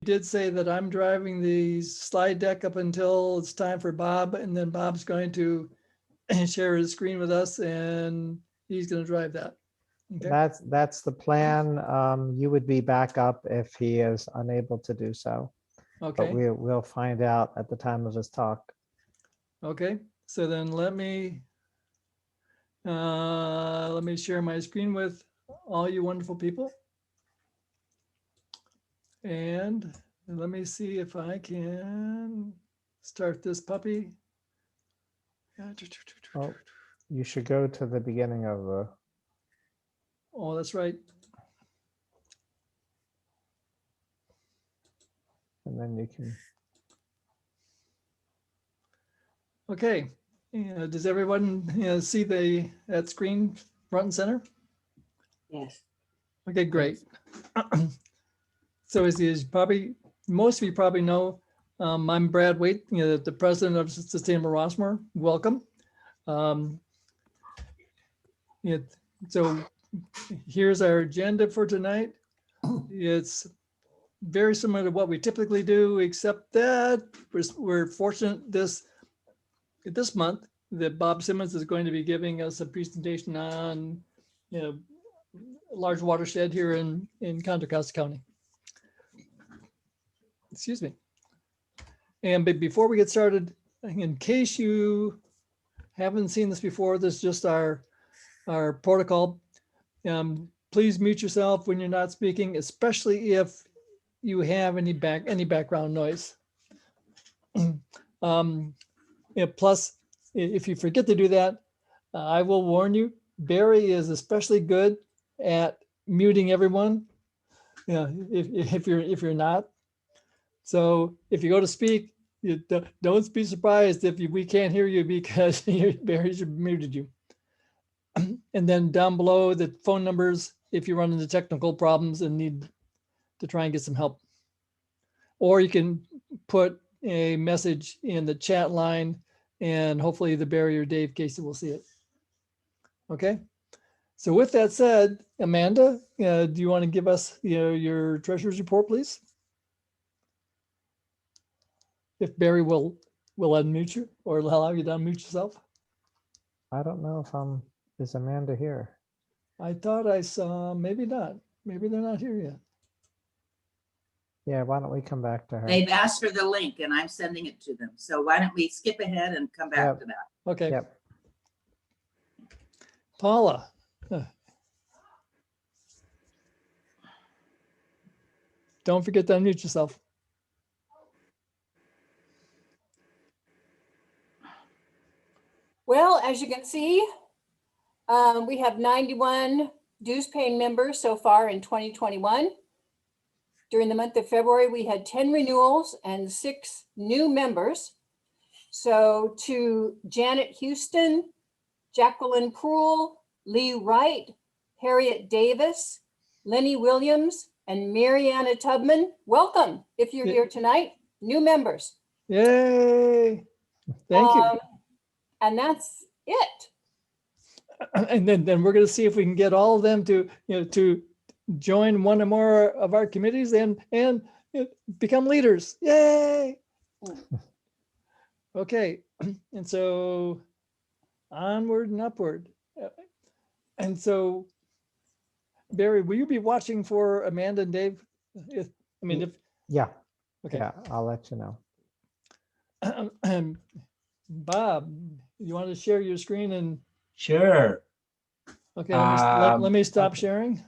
did say that I'm driving the slide deck up until it's time for Bob, and then Bob's going to share his screen with us, and he's going to drive that. Okay. That's the plan. You would be back up if he is unable to do so, but Okay. we'll find out at the time of his talk. Okay. So then let me share my screen with all you wonderful people. And let me see if I can start this puppy. Oh, you should go to the beginning of the. Oh, that's right. And then you can. Okay. Does everyone see that screen front and center? Yes. Okay, great. So as probably most of you probably know, I'm Brad Waite, the president of Sustainable Rossmore. Welcome. So here's our agenda for tonight. It's very similar to what we typically do, except that we're fortunate this month that Bob Simmons is going to be giving us a presentation on a large watershed here in Contra Costa County. Excuse me. And before we get started, in case you haven't seen this before, this is just our protocol. Please mute yourself when you're not speaking, especially if you have any background noise. Plus, if you forget to do that, I will warn you, Barry is especially good at muting everyone. If you're not. So if you go to speak, you don't be surprised if we can't hear you because Barry's muted you. And then down below the phone numbers, if you run into technical problems and need to try and get some help. Or you can put a message in the chat line and hopefully the Barry or Dave Casey will see it. Okay. So with that said, Amanda, do you want to give us your treasurer's report, please? If Barry will unmute you or allow you to unmute yourself. I don't know if is Amanda here? I thought I saw, maybe not. Maybe they're not here yet. Yeah, why don't we come back to her? They've asked for the link and I'm sending it to them. So why don't we skip ahead and come back Yep. to that? Okay. Yep. Paula. Don't forget to unmute yourself. Well, as you can see, we have 91 dues paying members so far in 2021. During the month of February, we had 10 renewals and 6 new members. So to Janet Houston, Jacqueline Poole, Lee Wright, Harriet Davis, Lenny Williams, and Mariana Tubman, welcome if you're here tonight, new members. Yay. Thank you. And that's it. And then we're going to see if we can get all of them to join one or more of our committees and become leaders. Yay. Okay. And so onward and upward. And so Barry, will you be watching for Amanda and Dave? If Yeah. Okay. Yeah, I'll let you know. Bob, you want to share your screen and Sure. okay, let me stop sharing.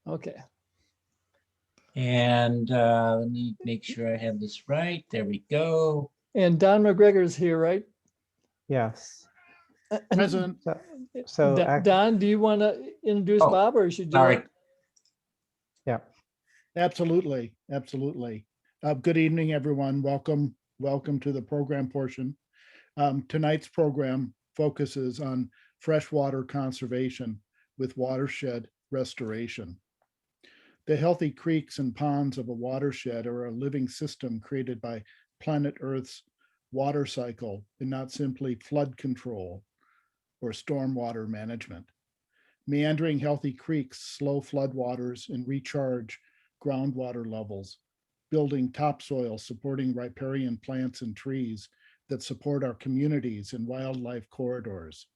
Okay. And let me make sure I have this right. There we go. And Don McGregor's here, right? Yes. Present. So Don, do you want to introduce Oh, Bob or should you? Sorry. yeah. Absolutely. Absolutely. Good evening, everyone. Welcome to the program portion. Tonight's program focuses on freshwater conservation with watershed restoration. The healthy creeks and ponds of a watershed are a living system created by planet Earth's water cycle and not simply flood control or stormwater management. Meandering healthy creeks slow floodwaters and recharge groundwater levels, building topsoil, supporting riparian plants and trees that support our communities and wildlife corridors.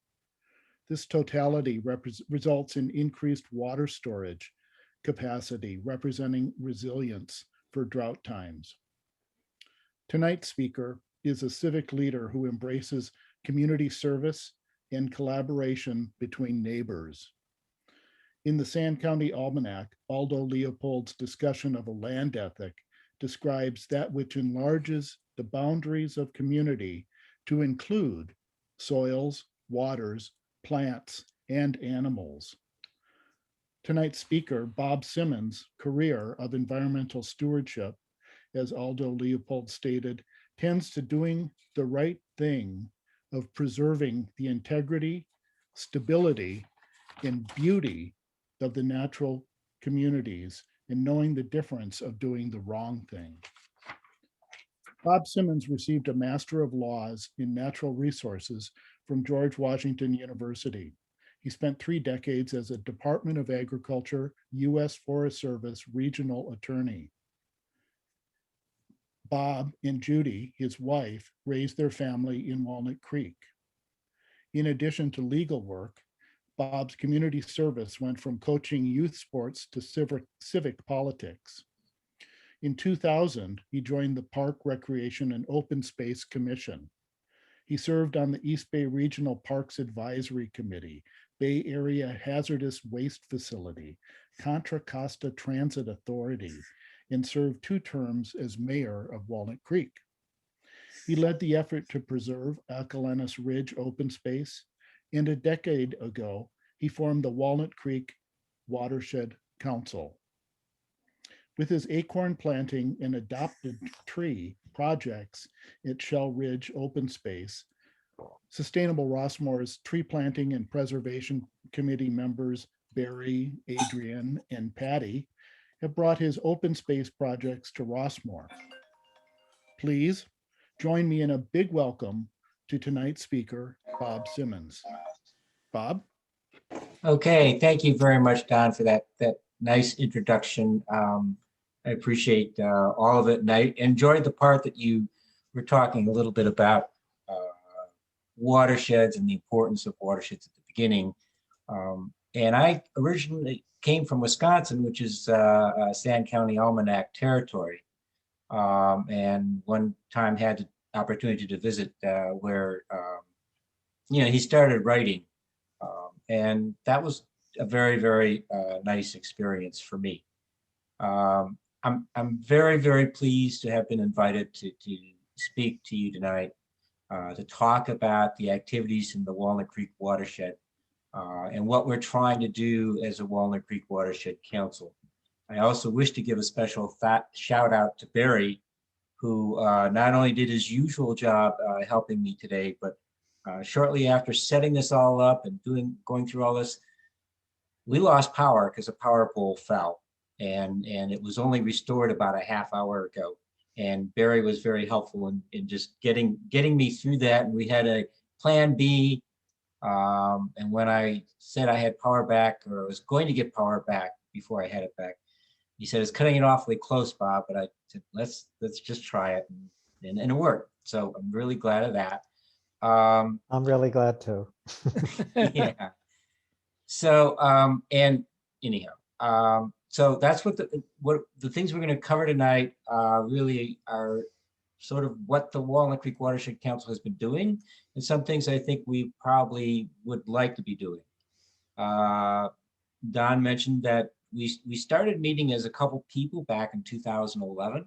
This totality results in increased water storage capacity, representing resilience for drought times. Tonight's speaker is a civic leader who embraces community service and collaboration between neighbors. In the Sand County Almanac, Aldo Leopold's discussion of a land ethic describes that which enlarges the boundaries of community to include soils, waters, plants, and animals. Tonight's speaker, Bob Simmons' career of environmental stewardship, as Aldo Leopold stated, tends to doing the right thing of preserving the integrity, stability, and beauty of the natural communities and knowing the difference of doing the wrong thing. Bob Simmons received a Master of Laws in Natural Resources from George Washington University. He spent 3 decades as a Department of Agriculture, U.S. Forest Service regional attorney. Bob and Judy, his wife, raised their family in Walnut Creek. In addition to legal work, Bob's community service went from coaching youth sports to civic politics. In 2000, he joined the Park, Recreation, and Open Space Commission. He served on the East Bay Regional Parks Advisory Committee, Bay Area Hazardous Waste Facility, Contra Costa Transit Authority, and served 2 terms as mayor of Walnut Creek. He led the effort to preserve Alcalanus Ridge open space, and a decade ago, he formed the Walnut Creek Watershed Council. With his acorn planting and adopted tree projects at Shell Ridge Open Space, Sustainable Rossmore's tree planting and preservation committee members, Barry, Adrian, and Patty, have brought his open space projects to Rossmore. Please join me in a big welcome to tonight's speaker, Bob Simmons. Bob? Okay, thank you very much, Don, for that nice introduction. I appreciate all of it, and I enjoyed the part that you were talking a little bit about watersheds and the importance of watersheds at the beginning. And I originally came from Wisconsin, which is Sand County Almanac territory. And one time had the opportunity to visit where, he started writing. And that was a very, very nice experience for me. I'm very, very pleased to have been invited to speak to you tonight, to talk about the activities in the Walnut Creek Watershed and what we're trying to do as a Walnut Creek Watershed Council. I also wish to give a special shout out to Barry, who not only did his usual job helping me today, but shortly after setting this all up and going through all this, we lost power because a power pole fell, and it was only restored about a half hour ago. And Barry was very helpful in just getting me through that. And we had a plan B. And when I said I had power back, or I was going to get power back before I had it back, he said, "It's cutting it awfully close, Bob." But I said, let's just try it, and it worked. So I'm really glad of that. I'm really glad too. Yeah. So and anyhow, so that's what the things we're going to cover tonight really are sort of what the Walnut Creek Watershed Council has been doing, and some things I think we probably would like to be doing. Don mentioned that we started meeting as a couple people back in 2011,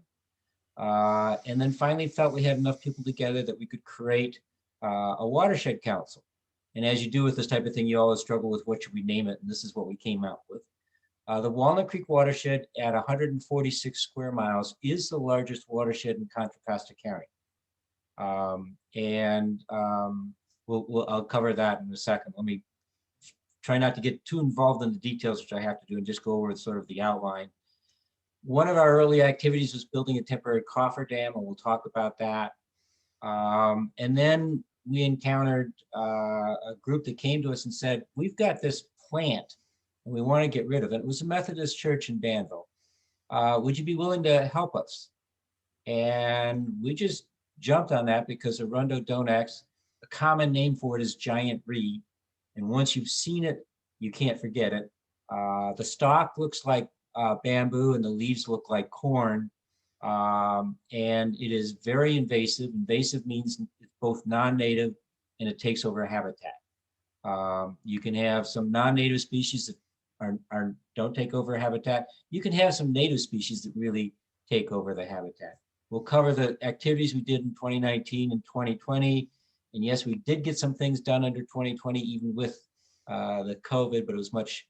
and then finally felt we had enough people together that we could create a watershed council. And as you do with this type of thing, you always struggle with what should we name it, and this is what we came out with. The Walnut Creek Watershed at 146 square miles is the largest watershed in Contra Costa County. I'll cover that in a second. Let me try not to get too involved in the details, which I have to do, and just go over sort of the outline. One of our early activities was building a temporary cofferdam, and we'll talk about that. And then we encountered a group that came to us and said, "We've got this plant and we want to get rid of it." It was a Methodist church in Danville. would you be willing to help us? And we just jumped on that because Arundo Donax, a common name for it is giant reed. And once you've seen it, you can't forget it. The stalk looks like bamboo and the leaves look like corn. And it is very invasive. Invasive means it's both non-native and it takes over a habitat. You can have some non-native species that don't take over a habitat. You can have some native species that really take over the habitat. We'll cover the activities we did in 2019 and 2020. And yes, we did get some things done under 2020, even with the COVID, but it was much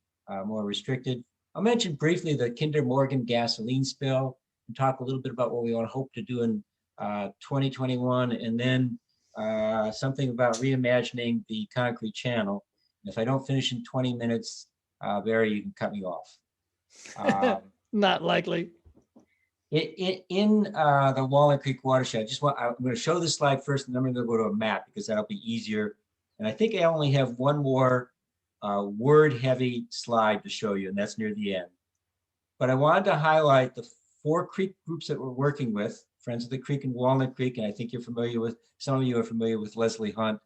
more restricted. I'll mention briefly the Kinder Morgan gasoline spill and talk a little bit about what we want to hope to do in 2021, and then something about reimagining the concrete channel. If I don't finish in 20 minutes, Barry, you can cut me off. Not likely. In the Walnut Creek watershed, I'm going to show this slide first, and then I'm going to go to a map because that'll be easier. And I think I only have one more word-heavy slide to show you, and that's near the end. But I wanted to highlight the 4 creek groups that we're working with: Friends of the Creek and Walnut Creek, and I think you're familiar with, some of you are familiar with Leslie Hunt.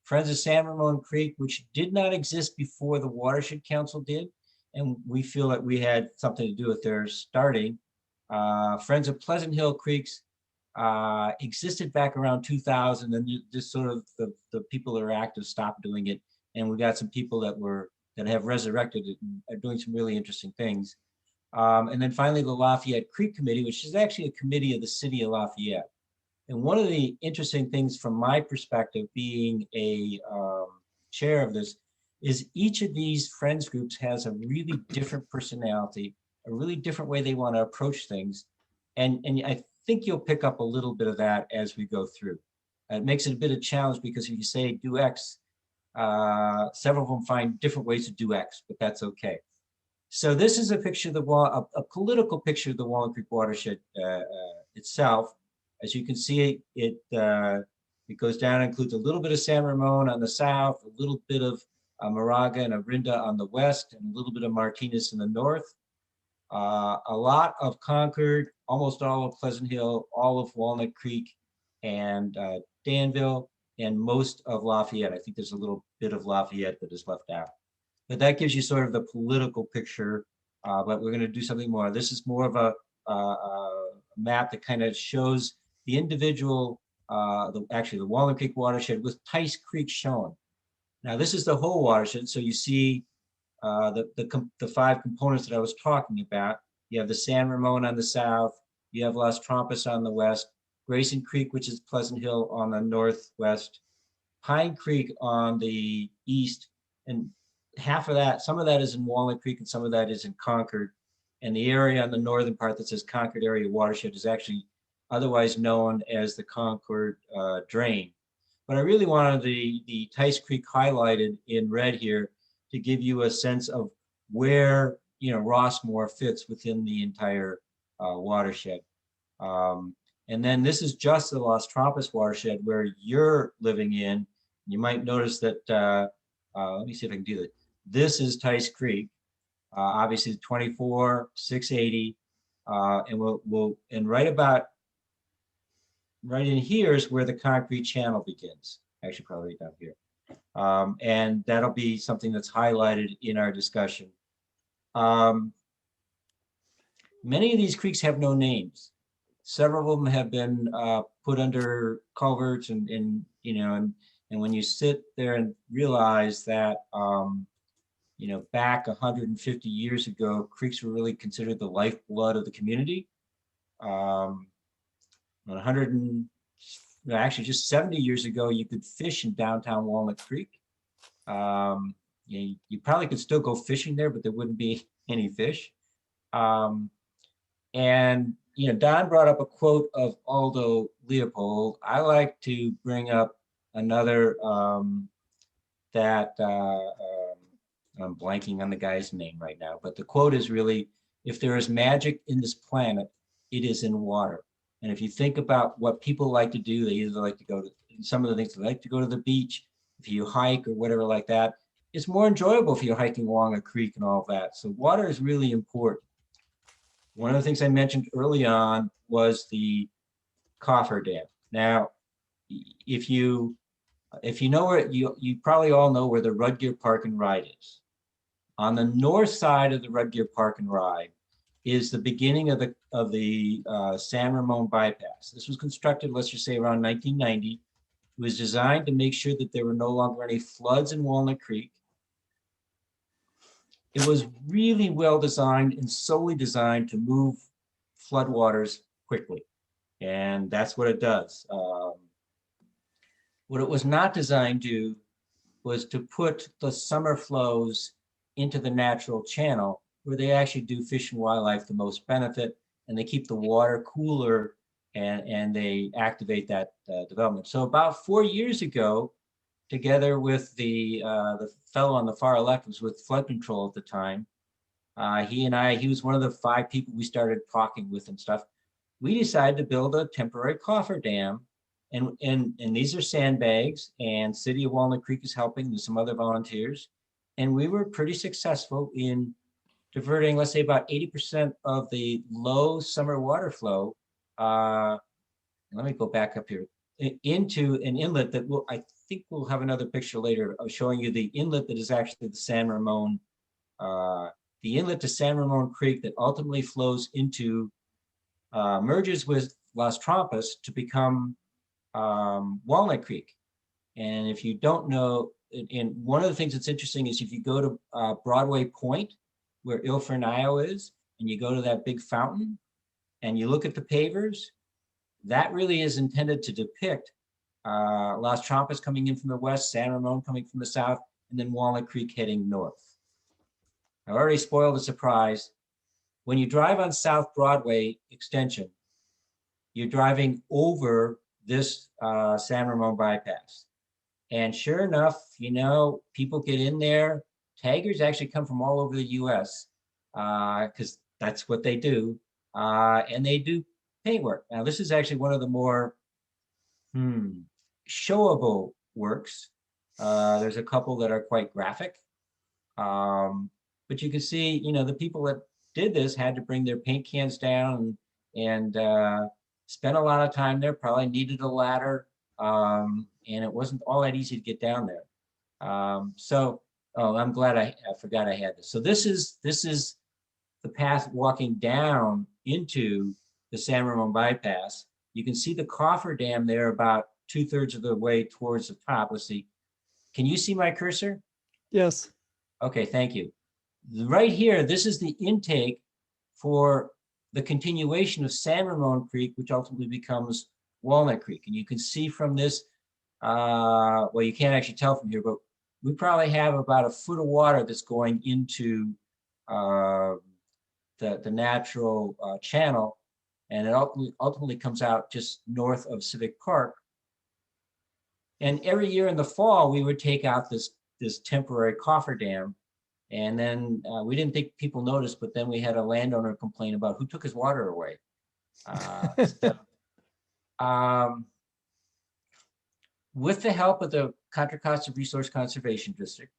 Friends of San Ramon Creek, which did not exist before the Watershed Council did, and we feel that we had something to do with their starting. Friends of Pleasant Hill Creeks existed back around 2000, and just sort of the people that are active stopped doing it. And we got some people that have resurrected it and are doing some really interesting things. And then finally, the Lafayette Creek Committee, which is actually a committee of the city of Lafayette. And one of the interesting things from my perspective, being a chair of this, is each of these friends groups has a really different personality, a really different way they want to approach things. And I think you'll pick up a little bit of that as we go through. It makes it a bit of a challenge because if you say do X, several of them find different ways to do X, but that's okay. So this is a picture of the a political picture of the Walnut Creek watershed itself. As you can see, it goes down and includes a little bit of San Ramon on the south, a little bit of Moraga and Orinda on the west, and a little bit of Martinez in the north. A lot of Concord, almost all of Pleasant Hill, all of Walnut Creek, and Danville, and most of Lafayette. I think there's a little bit of Lafayette that is left out. But that gives you sort of the political picture, but we're going to do something more. This is more of a map that kind of shows the individual, actually the Walnut Creek watershed with Tice Creek shown. Now this is the whole watershed, so you see the 5 components that I was talking about. You have the San Ramon on the south, you have Las Trampas on the west, Grayson Creek, which is Pleasant Hill, on the northwest, Pine Creek on the east, and half of that, some of that is in Walnut Creek and some of that is in Concord. And the area on the northern part that says Concord Area Watershed is actually otherwise known as the Concord Drain. But I really wanted the Tice Creek highlighted in red here to give you a sense of where, you know, Rossmore fits within the entire watershed. And then this is just the Las Trampas watershed where you're living in. You might notice that, let me see if I can do that. This is Tice Creek, obviously 24,680, and right in here is where the concrete channel begins. Actually, probably right down here. And that'll be something that's highlighted in our discussion. Many of these creeks have no names. Several of them have been put under culverts, and you know, and when you sit there and realize that, you know, back 150 years ago, creeks were really considered the lifeblood of the community. 100 and actually just 70 years ago, you could fish in downtown Walnut Creek. You probably could still go fishing there, but there wouldn't be any fish. And you know, Don brought up a quote of Aldo Leopold. I like to bring up another that I'm blanking on the guy's name right now, but the quote is really, if there is magic in this planet, it is in water. And if you think about what people like to do, they either like to go to, some of the things they like to go to the beach, if you hike or whatever like that, it's more enjoyable if you're hiking along a creek and all that. So water is really important. one of the things I mentioned early on was the coffer dam. Now, if you know where, you probably all know where the Rudgear Park and Ride is. On the north side of the Rudgear Park and Ride is the beginning of the San Ramon bypass. This was constructed, let's just say, around 1990. It was designed to make sure that there were no longer any floods in Walnut Creek. It was really well designed and solely designed to move floodwaters quickly. And that's what it does. What it was not designed to do was to put the summer flows into the natural channel where they actually do fish and wildlife the most benefit, and they keep the water cooler and they activate that development. So about 4 years ago, together with the fellow on the far left was with flood control at the time. He was one of the 5 people we started talking with and stuff. We decided to build a temporary coffer dam, and these are sandbags, and City of Walnut Creek is helping, there's some other volunteers. And we were pretty successful in diverting, let's say, about 80% of the low summer water flow. Let me go back up here into an inlet that I think we'll have another picture later of showing you the inlet that is actually the San Ramon, the inlet to San Ramon Creek that ultimately flows into, merges with Las Trampas to become Walnut Creek. And if you don't know, and one of the things that's interesting is if you go to Broadway Point, where Il Fornaio is, and you go to that big fountain, and you look at the pavers, that really is intended to depict Las Trampas coming in from the west, San Ramon coming from the south, and then Walnut Creek heading north. I already spoiled the surprise. When you drive on South Broadway extension, you're driving over this San Ramon bypass. And sure enough, you know, people get in there. Taggers actually come from all over the US because that's what they do. And they do paint work. Now, this is actually one of the more showable works. There's a couple that are quite graphic. But you can see, you know, the people that did this had to bring their paint cans down and spent a lot of time there, probably needed a ladder. And it wasn't all that easy to get down there. Oh, I'm glad I forgot I had this. So this is the path walking down into the San Ramon bypass. You can see the coffer dam there about 2/3 of the way towards the top. Let's see. Can you see my cursor? Yes. Okay, thank you. Right here, this is the intake for the continuation of San Ramon Creek, which ultimately becomes Walnut Creek. And you can see from this, well, you can't actually tell from here, but we probably have about 1 foot of water that's going into the natural channel, and it ultimately comes out just north of Civic Park. And every year in the fall, we would take out this temporary coffer dam, and then we didn't think people noticed, but then we had a landowner complain about who took his water away. With the help of the Contra Costa Resource Conservation District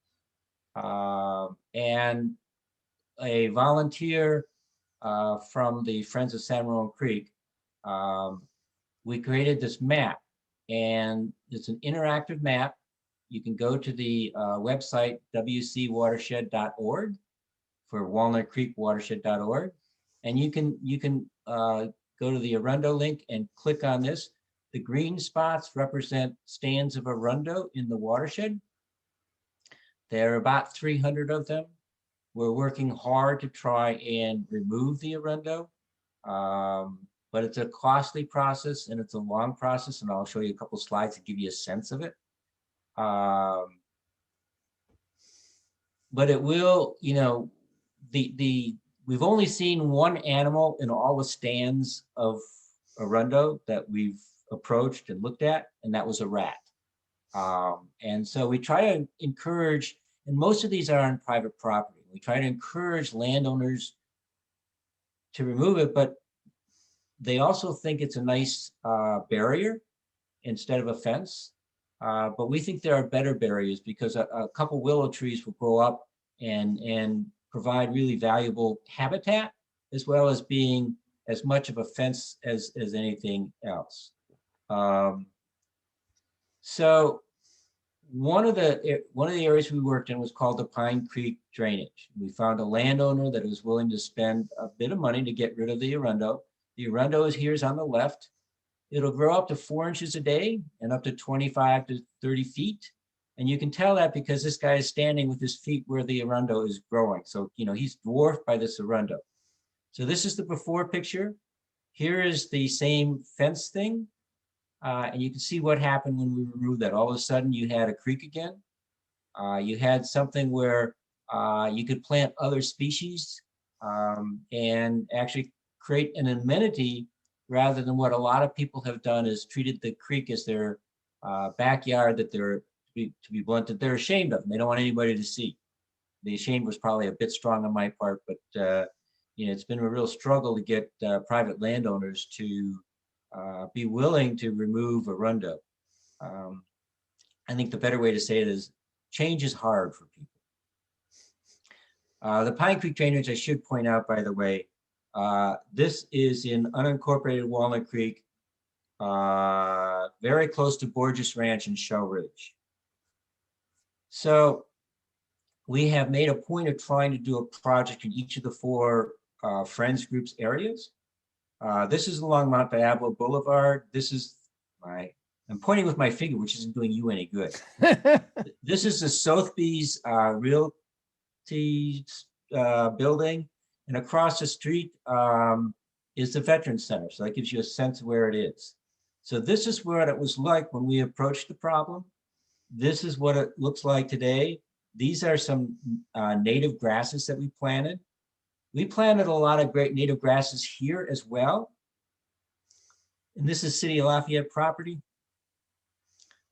and a volunteer from the Friends of San Ramon Creek, we created this map, and it's an interactive map. You can go to the website wcwatershed.org for walnutcreekwatershed.org, and you can go to the Arundo link and click on this. The green spots represent stands of Arundo in the watershed. There are about 300 of them. We're working hard to try and remove the Arundo, but it's a costly process and it's a long process, and I'll show you a couple slides to give you a sense of it. But it will, you know, we've only seen one animal in all the stands of Arundo that we've approached and looked at, and that was a rat. And so we try to encourage, and most of these are on private property, we try to encourage landowners to remove it, but they also think it's a nice barrier instead of a fence. But we think there are better barriers because a couple willow trees will grow up and provide really valuable habitat as well as being as much of a fence as anything else. So one of the areas we worked in was called the Pine Creek Drainage. We found a landowner that was willing to spend a bit of money to get rid of the arundo. The arundo is on the left. It'll grow up to 4 inches a day and up to 25 to 30 feet. And you can tell that because this guy is standing with his feet where the arundo is growing. So, you know, he's dwarfed by this arundo. So this is the before picture. Here is the same fence thing. And you can see what happened when we removed that. All of a sudden you had a creek again. You had something where you could plant other species and actually create an amenity rather than what a lot of people have done is treated the creek as their backyard that they're, to be blunt, that they're ashamed of and they don't want anybody to see. The ashamed was probably a bit strong on my part, but you know, it's been a real struggle to get private landowners to be willing to remove arundo. I think the better way to say it is change is hard for people. The Pine Creek Drainage, I should point out, by the way, this is in unincorporated Walnut Creek, very close to Borges Ranch and Shell Ridge. So we have made a point of trying to do a project in each of the 4 Friends Groups areas. This is along Mount Diablo Boulevard. This is I'm pointing with my finger, which isn't doing you any good. This is the Sotheby's Realty building. And across the street is the Veterans Center. So that gives you a sense of where it is. So this is what it was like when we approached the problem. This is what it looks like today. These are some native grasses that we planted. We planted a lot of great native grasses here as well. And this is City of Lafayette property.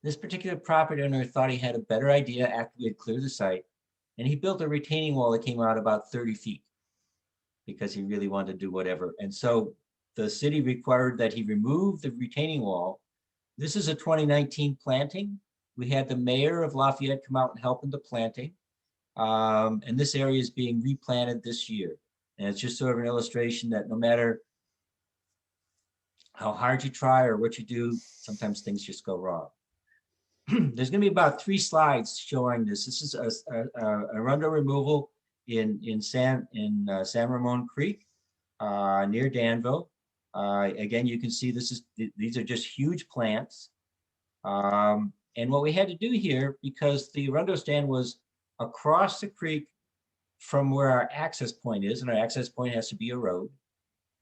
This particular property owner thought he had a better idea after we had cleared the site. And he built a retaining wall that came out about 30 feet because he really wanted to do whatever. And so the city required that he remove the retaining wall. This is a 2019 planting. We had the mayor of Lafayette come out and help in the planting. And this area is being replanted this year. And it's just sort of an illustration that no matter how hard you try or what you do, sometimes things just go wrong. There's going to be about 3 slides showing this. This is a arundo removal in San Ramon Creek near Danville. Again, you can see these are just huge plants. And what we had to do here, because the arundo stand was across the creek from where our access point is, and our access point has to be a road.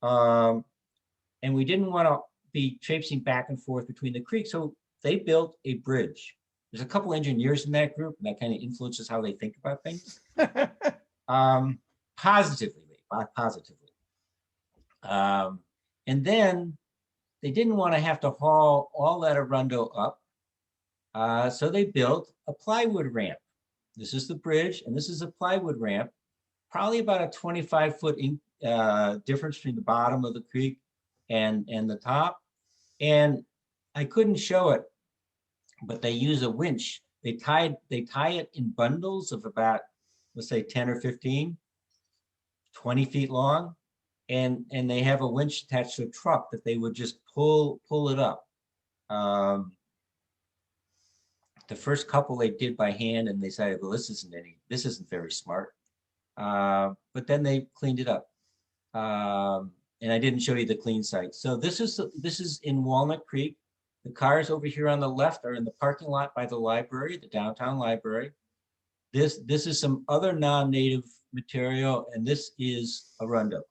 And we didn't want to be traipsing back and forth between the creeks, so they built a bridge. There's a couple engineers in that group, and that kind of influences how they think about things. Positively. And then they didn't want to have to haul all that arundo up. So they built a plywood ramp. This is the bridge, and this is a plywood ramp, probably about a 25-foot difference between the bottom of the creek and the top. And I couldn't show it, but they use a winch. They tie it in bundles of about, let's say 10 or 15, 20 feet long. And they have a winch attached to a truck that they would just pull it up. The first couple they did by hand, and they said, well, this isn't very smart. But then they cleaned it up. And I didn't show you the clean site. So this is in Walnut Creek. The cars over here on the left are in the parking lot by the library, the downtown library. This is some other non-native material, and this is arundo.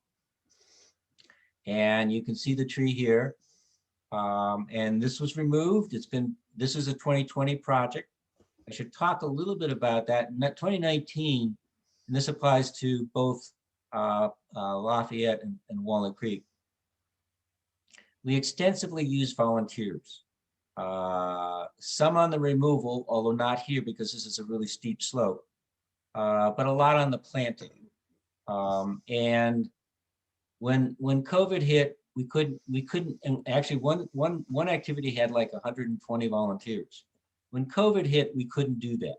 And you can see the tree here. And this was removed. This is a 2020 project. I should talk a little bit about that. In that 2019, and this applies to both Lafayette and Walnut Creek, we extensively used volunteers. Some on the removal, although not here because this is a really steep slope, but a lot on the planting. And when COVID hit, we couldn't, and actually one activity had like 120 volunteers. When COVID hit, we couldn't do that,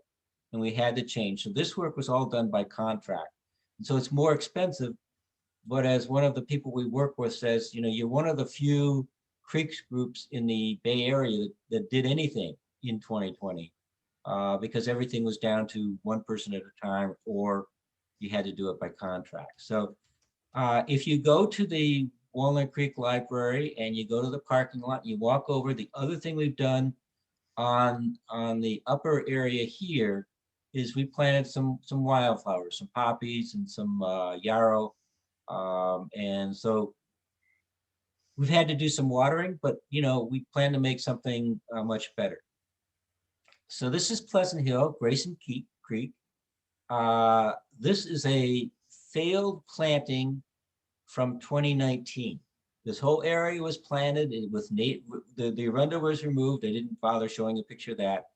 and we had to change. So this work was all done by contract. And so it's more expensive, but as one of the people we work with says, you know, you're one of the few creeks groups in the Bay Area that did anything in 2020 because everything was down to one person at a time, or you had to do it by contract. So if you go to the Walnut Creek Library and you go to the parking lot, you walk over, the other thing we've done on the upper area here is we planted some wildflowers, some poppies and some yarrow. And so we've had to do some watering, but you know, we plan to make something much better. So this is Pleasant Hill, Grayson Creek. This is a failed planting from 2019. This whole area was planted with the arunda was removed. I didn't bother showing a picture of that.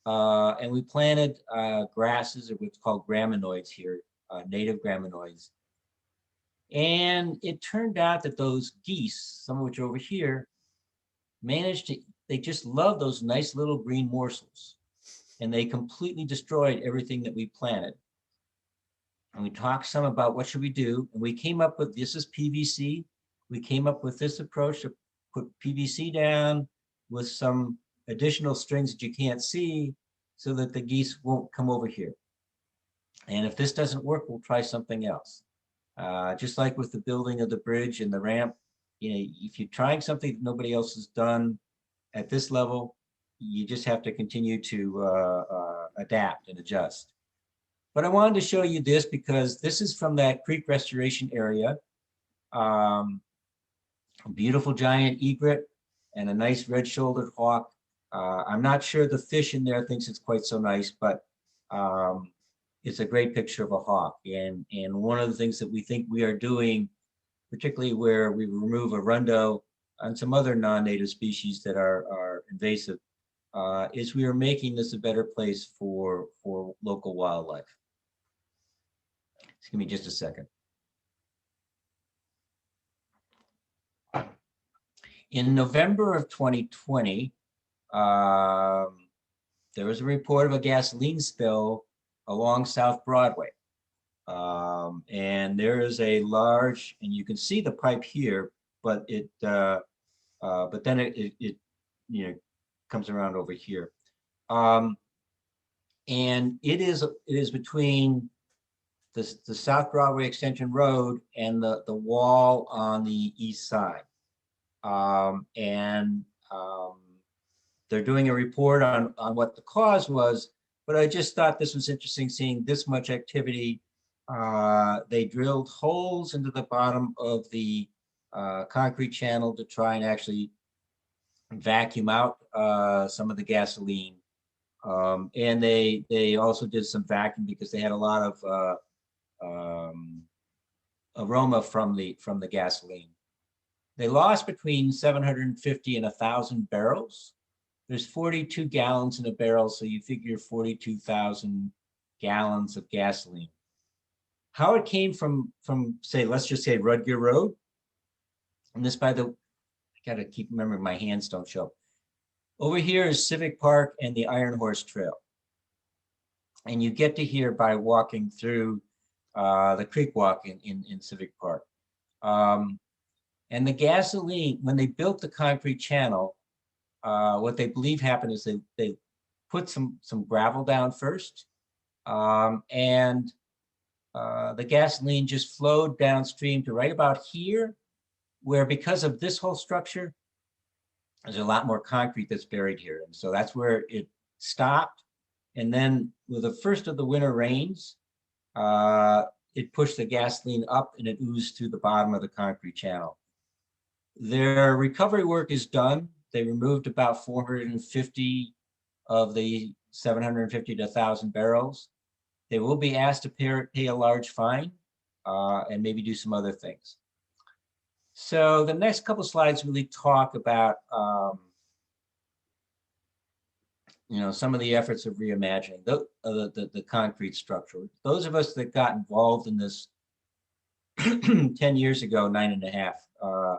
And we planted grasses, or what's called graminoids here, native graminoids. And it turned out that those geese, some of which are over here, they just love those nice little green morsels. And they completely destroyed everything that we planted. And we talked some about what should we do. And we came up with, this is PVC. We came up with this approach to put PVC down with some additional strings that you can't see so that the geese won't come over here. And if this doesn't work, we'll try something else. Just like with the building of the bridge and the ramp, you know, if you're trying something that nobody else has done at this level, you just have to continue to adapt and adjust. But I wanted to show you this because this is from that creek restoration area. A beautiful giant egret and a nice red-shouldered hawk. I'm not sure the fish in there thinks it's quite so nice, but it's a great picture of a hawk. And one of the things that we think we are doing, particularly where we remove arundo and some other non-native species that are invasive, is we are making this a better place for local wildlife. Just give me just a second. In November of 2020, there was a report of a gasoline spill along South Broadway. And there is a large, and you can see the pipe here, but then it you know, comes around over here. And it is between the South Broadway Extension Road and the wall on the east side. They're doing a report on what the cause was, but I just thought this was interesting seeing this much activity. They drilled holes into the bottom of the concrete channel to try and actually vacuum out some of the gasoline. And they also did some vacuum because they had a lot of aroma from the gasoline. They lost between 750 and 1,000 barrels. There's 42 gallons in a barrel, so you figure 42,000 gallons of gasoline. How it came from say, let's just say Rudger Road, and this, by the, I gotta keep remembering my hands don't show. Over here is Civic Park and the Iron Horse Trail. And you get to here by walking through the creek walk in Civic Park. And the gasoline, when they built the concrete channel, what they believe happened is they put some gravel down first, and the gasoline just flowed downstream to right about here, where because of this whole structure, there's a lot more concrete that's buried here. And so that's where it stopped. And then with the first of the winter rains, it pushed the gasoline up and it oozed through the bottom of the concrete channel. Their recovery work is done. They removed about 450 of the 750 to 1,000 barrels. They will be asked to pay a large fine and maybe do some other things. So the next couple of slides really talk about you know, some of the efforts of reimagining the concrete structure. Those of us that got involved in this 10 years ago, 9.5,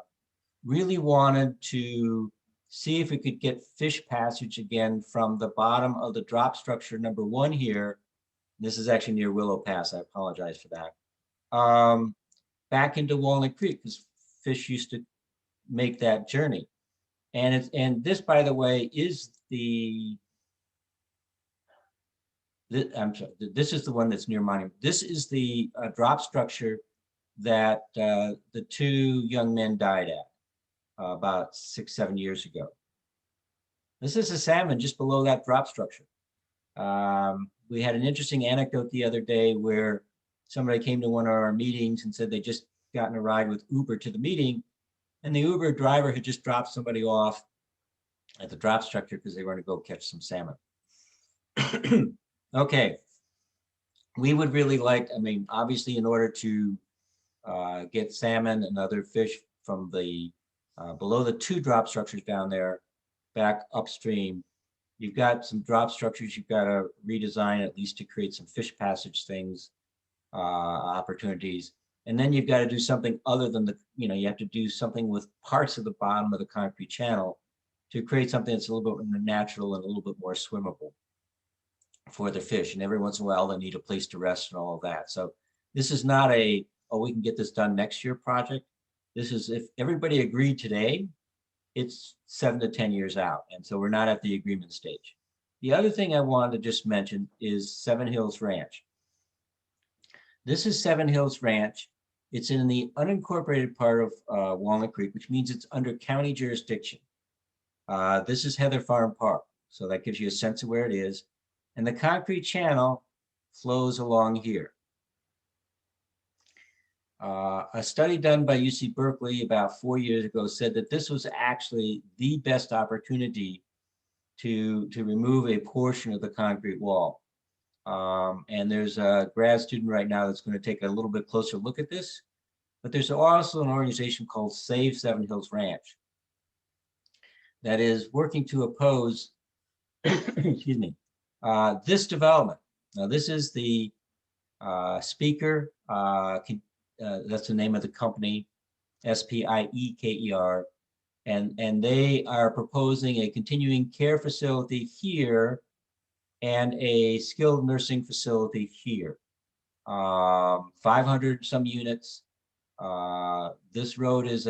really wanted to see if we could get fish passage again from the bottom of the drop structure number 1 here. This is actually near Willow Pass. I apologize for that. back into Walnut Creek because fish used to make that journey. And this, by the way, is I'm sorry, this is the one that's near Monument. This is the drop structure that the two young men died at about 6-7 years ago. This is a salmon just below that drop structure. We had an interesting anecdote the other day where somebody came to one of our meetings and said they just gotten a ride with Uber to the meeting, and the Uber driver had just dropped somebody off at the drop structure because they were going to go catch some salmon. Okay, we would really like, I mean, obviously in order to get salmon and other fish from the below the two drop structures down there back upstream, you've got some drop structures you've got to redesign at least to create some fish passage things, opportunities. And then you've got to do something other than the, you have to do something with parts of the bottom of the concrete channel to create something that's a little bit more natural and a little bit more swimmable for the fish. And every once in a while, they need a place to rest and all of that. So this is not a, oh, we can get this done next year project. This is, if everybody agreed today, it's 7 to 10 years out. And so we're not at the agreement stage. The other thing I wanted to just mention is Seven Hills Ranch. This is Seven Hills Ranch. It's in the unincorporated part of Walnut Creek, which means it's under county jurisdiction. This is Heather Farm Park. So that gives you a sense of where it is. And the concrete channel flows along here. A study done by UC Berkeley about 4 years ago said that this was actually the best opportunity to remove a portion of the concrete wall. And there's a grad student right now that's going to take a little bit closer look at this. But there's also an organization called Save Seven Hills Ranch that is working to oppose, excuse me, this development. Now, this is the speaker. That's the name of the company, SPIEKER. And they are proposing a continuing care facility here and a skilled nursing facility here. 500 some units. This road is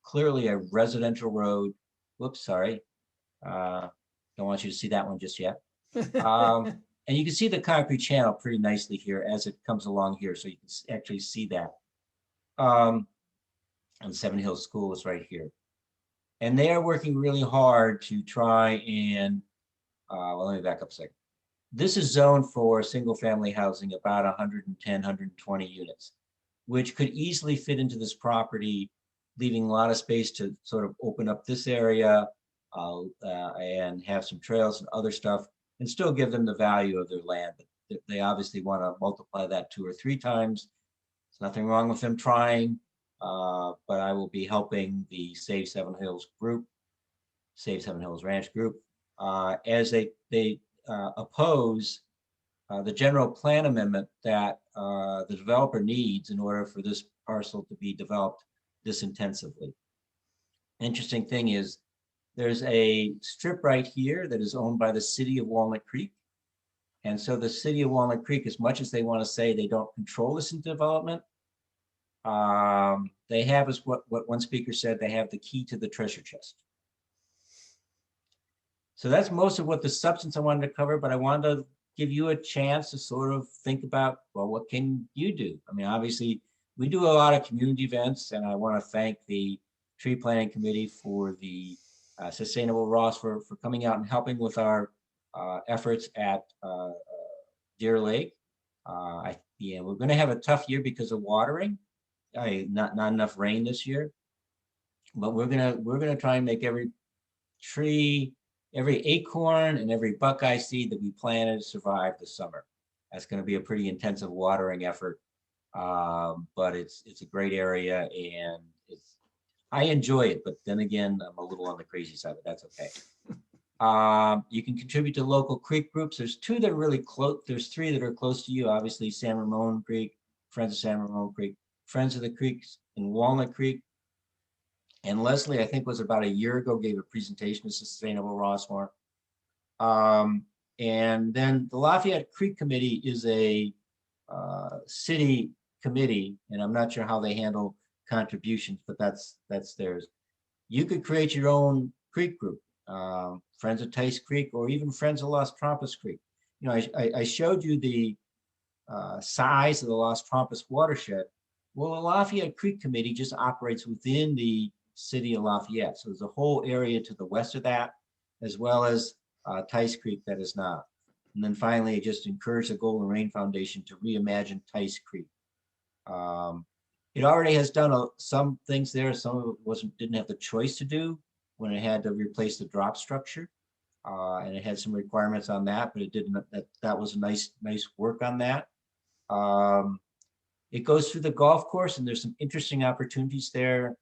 clearly a residential road. Whoops, sorry. Don't want you to see that one just yet. And you can see the concrete channel pretty nicely here as it comes along here. So you can actually see that. And Seven Hills School is right here. And they are working really hard to try and, well, let me back up a second. This is zoned for single family housing, about 110, 120 units, which could easily fit into this property, leaving a lot of space to sort of open up this area and have some trails and other stuff, and still give them the value of their land. But they obviously want to multiply that 2 or 3 times. There's nothing wrong with them trying, but I will be helping the Save Seven Hills group, Save Seven Hills Ranch group, as they oppose the general plan amendment that the developer needs in order for this parcel to be developed this intensively. Interesting thing is, there's a strip right here that is owned by the city of Walnut Creek. And so the city of Walnut Creek, as much as they want to say they don't control this development, they have, as what one speaker said, they have the key to the treasure chest. So that's most of what the substance I wanted to cover, but I wanted to give you a chance to sort of think about, well, what can you do? I mean, obviously, we do a lot of community events, and I want to thank the Tree Planting Committee for the Sustainable Ross for coming out and helping with our efforts at Deer Lake. Yeah, we're going to have a tough year because of watering. Not enough rain this year, but we're gonna try and make every tree, every acorn, and every buckeye seed that we planted survive the summer. That's going to be a pretty intensive watering effort, but it's a great area, and I enjoy it. But then again, I'm a little on the crazy side, but that's okay. You can contribute to local creek groups. There's 2 that are really close. There's 3 that are close to you. Obviously, San Ramon Creek, Friends of San Ramon Creek, Friends of the Creeks in Walnut Creek. And Leslie, I think, was about a year ago, gave a presentation to Sustainable Rossmore. And then the Lafayette Creek Committee is a city committee, and I'm not sure how they handle contributions, but that's theirs. You could create your own creek group, Friends of Tice Creek, or even Friends of Las Trampas Creek. You know, I showed you the size of the Las Trampas watershed. Well, the Lafayette Creek Committee just operates within the city of Lafayette. So there's a whole area to the west of that, as well as Tice Creek that is not. And then finally, I just encouraged the Golden Rain Foundation to reimagine Tice Creek. It already has done some things there. Some of it didn't have the choice to do when it had to replace the drop structure. And it had some requirements on that, but it didn't. That was a nice work on that. It goes through the golf course, and there's some interesting opportunities there.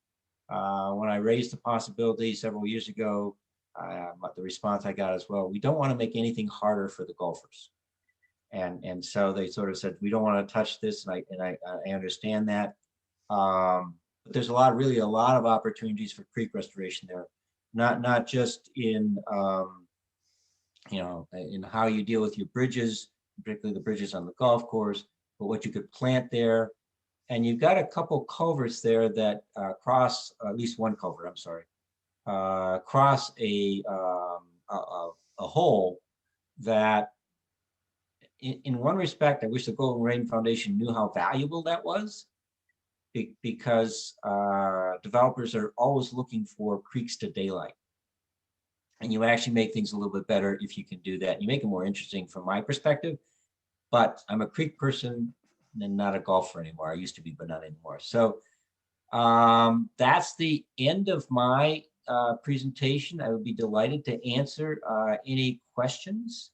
When I raised the possibility several years ago, the response I got as well, we don't want to make anything harder for the golfers. And so they sort of said, we don't want to touch this, and I understand that. But there's really a lot of opportunities for creek restoration there, not just in you know, in how you deal with your bridges, particularly the bridges on the golf course, but what you could plant there. And you've got a couple culverts there that cross, at least one culvert, I'm sorry, cross a hole that in one respect, I wish the Golden Rain Foundation knew how valuable that was, because developers are always looking for creeks to daylight. And you actually make things a little bit better if you can do that. You make it more interesting from my perspective, but I'm a creek person and not a golfer anymore. I used to be, but not anymore. So that's the end of my presentation. I would be delighted to answer any questions.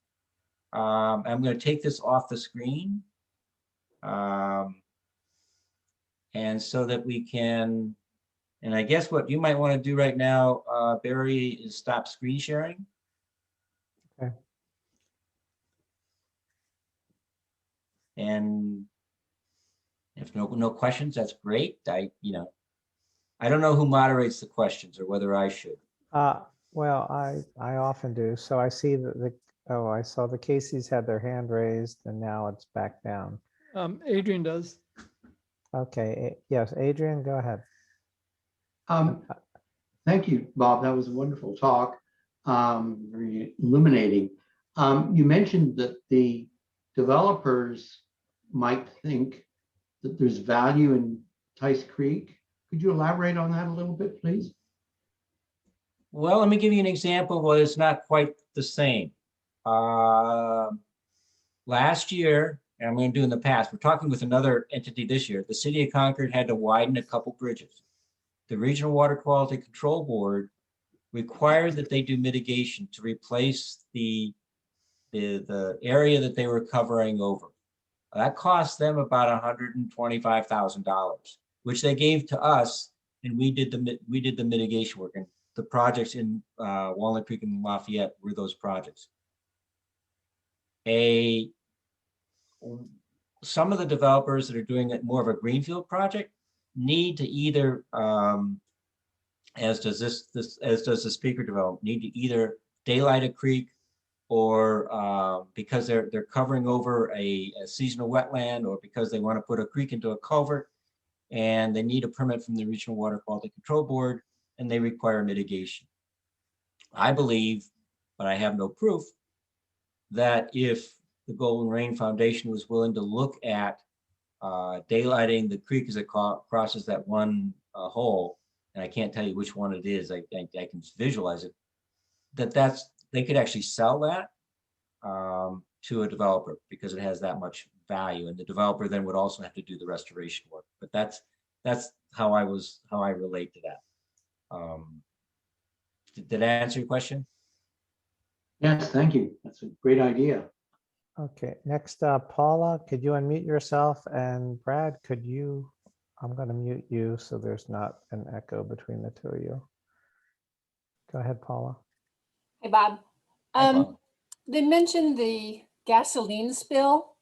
I'm going to take this off the screen. And so that we can, and I guess what you might want to do right now, Barry, is stop screen sharing. Okay. And if no questions, that's great. I don't know who moderates the questions or whether I should. Well, I often do. So I see that I saw the Casey's had their hand raised and now it's back down. Adrian does. Okay, yes, Adrian, go ahead. Thank you, Bob. That was a wonderful talk, very illuminating. You mentioned that the developers might think that there's value in Tice Creek. Could you elaborate on that a little bit, please? Well, let me give you an example of what is not quite the same. Last year, and I'm going to do in the past, we're talking with another entity this year. The city of Concord had to widen a couple bridges. The Regional Water Quality Control Board required that they do mitigation to replace the area that they were covering over. That cost them about $125,000, which they gave to us, and we did the mitigation work. And the projects in Walnut Creek and Lafayette were those projects. Some of the developers that are doing it more of a greenfield project need to either, as does the speaker development, need to either daylight a creek, or because they're covering over a seasonal wetland, or because they want to put a creek into a culvert and they need a permit from the Regional Water Quality Control Board, and they require mitigation. I believe, but I have no proof, that if the Golden Rain Foundation was willing to look at daylighting the creek as it crosses that one hole, and I can't tell you which one it is, I can visualize it, they could actually sell that to a developer because it has that much value, and the developer then would also have to do the restoration work. But that's how I relate to that. Did I answer your question? Yes, thank you. That's a great idea. Okay, next up, Paula, could you unmute yourself? And Brad, I'm going to mute you so there's not an echo between the two of you. Go ahead, Paula. Hey, Bob. Hi, Bob. They mentioned the gasoline spill.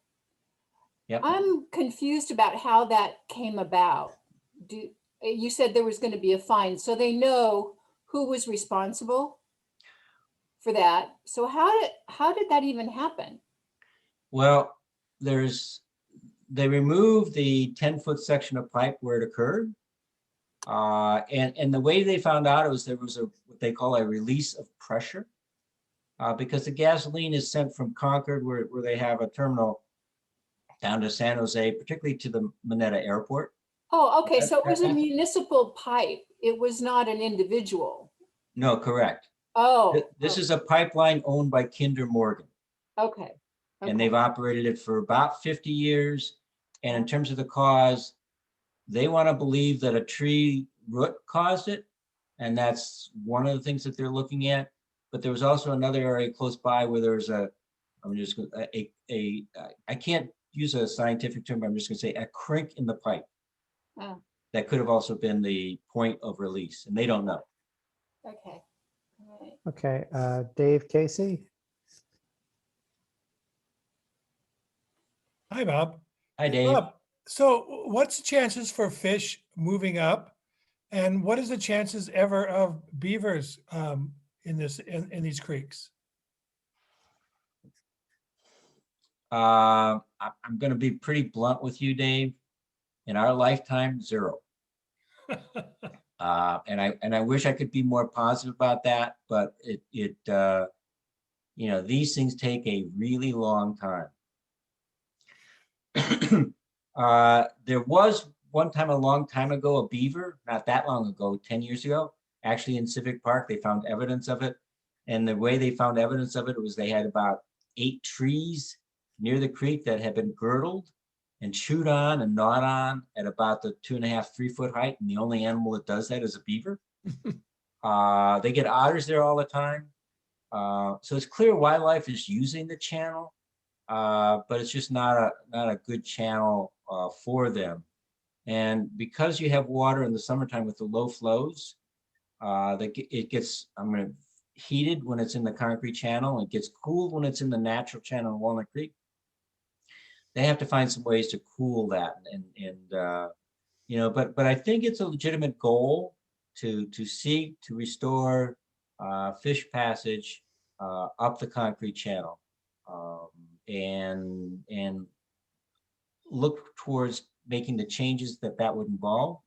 Yep. I'm confused about how that came about. You said there was going to be a fine, so they know who was responsible for that. So how did that even happen? Well, there's they removed the 10-foot section of pipe where it occurred. And the way they found out it was there was what they call a release of pressure, because the gasoline is sent from Concord, where they have a terminal, down to San Jose, particularly to the Mineta Airport. Oh, okay, That- so it was a that's- municipal pipe. It was not an individual. No, correct. Oh, This is a pipeline owned by Kinder Morgan, okay. and okay. they've operated it for about 50 years. And in terms of the cause, they want to believe that a tree root caused it. And that's one of the things that they're looking at. But there was also another area close by where there's I can't use a scientific term, but I'm just going to say a crink in the pipe. Oh, That could have also been the point of release, and they don't know. okay. All right. Okay, Dave Casey. Hi, Bob. Hi, Dave. Bob, so what's the chances for fish moving up? And what is the chances ever of beavers in these creeks? I'm going to be pretty blunt with you, Dave. In our lifetime, 0. And I wish I could be more positive about that, but these things take a really long time. There was one time, a long time ago, a beaver, not that long ago, 10 years ago, actually in Civic Park. They found evidence of it. And the way they found evidence of it was they had about 8 trees near the creek that had been girdled and chewed on and gnawed on at about the 2.5, 3 foot height. And the only animal that does that is a beaver. They get otters there all the time. So it's clear wildlife is using the channel, but it's just not a good channel for them. And because you have water in the summertime with the low flows, it gets heated when it's in the concrete channel. It gets cooled when it's in the natural channel in Walnut Creek. They have to find some ways to cool that, but I think it's a legitimate goal to seek to restore fish passage up the concrete channel, and look towards making the changes that would involve.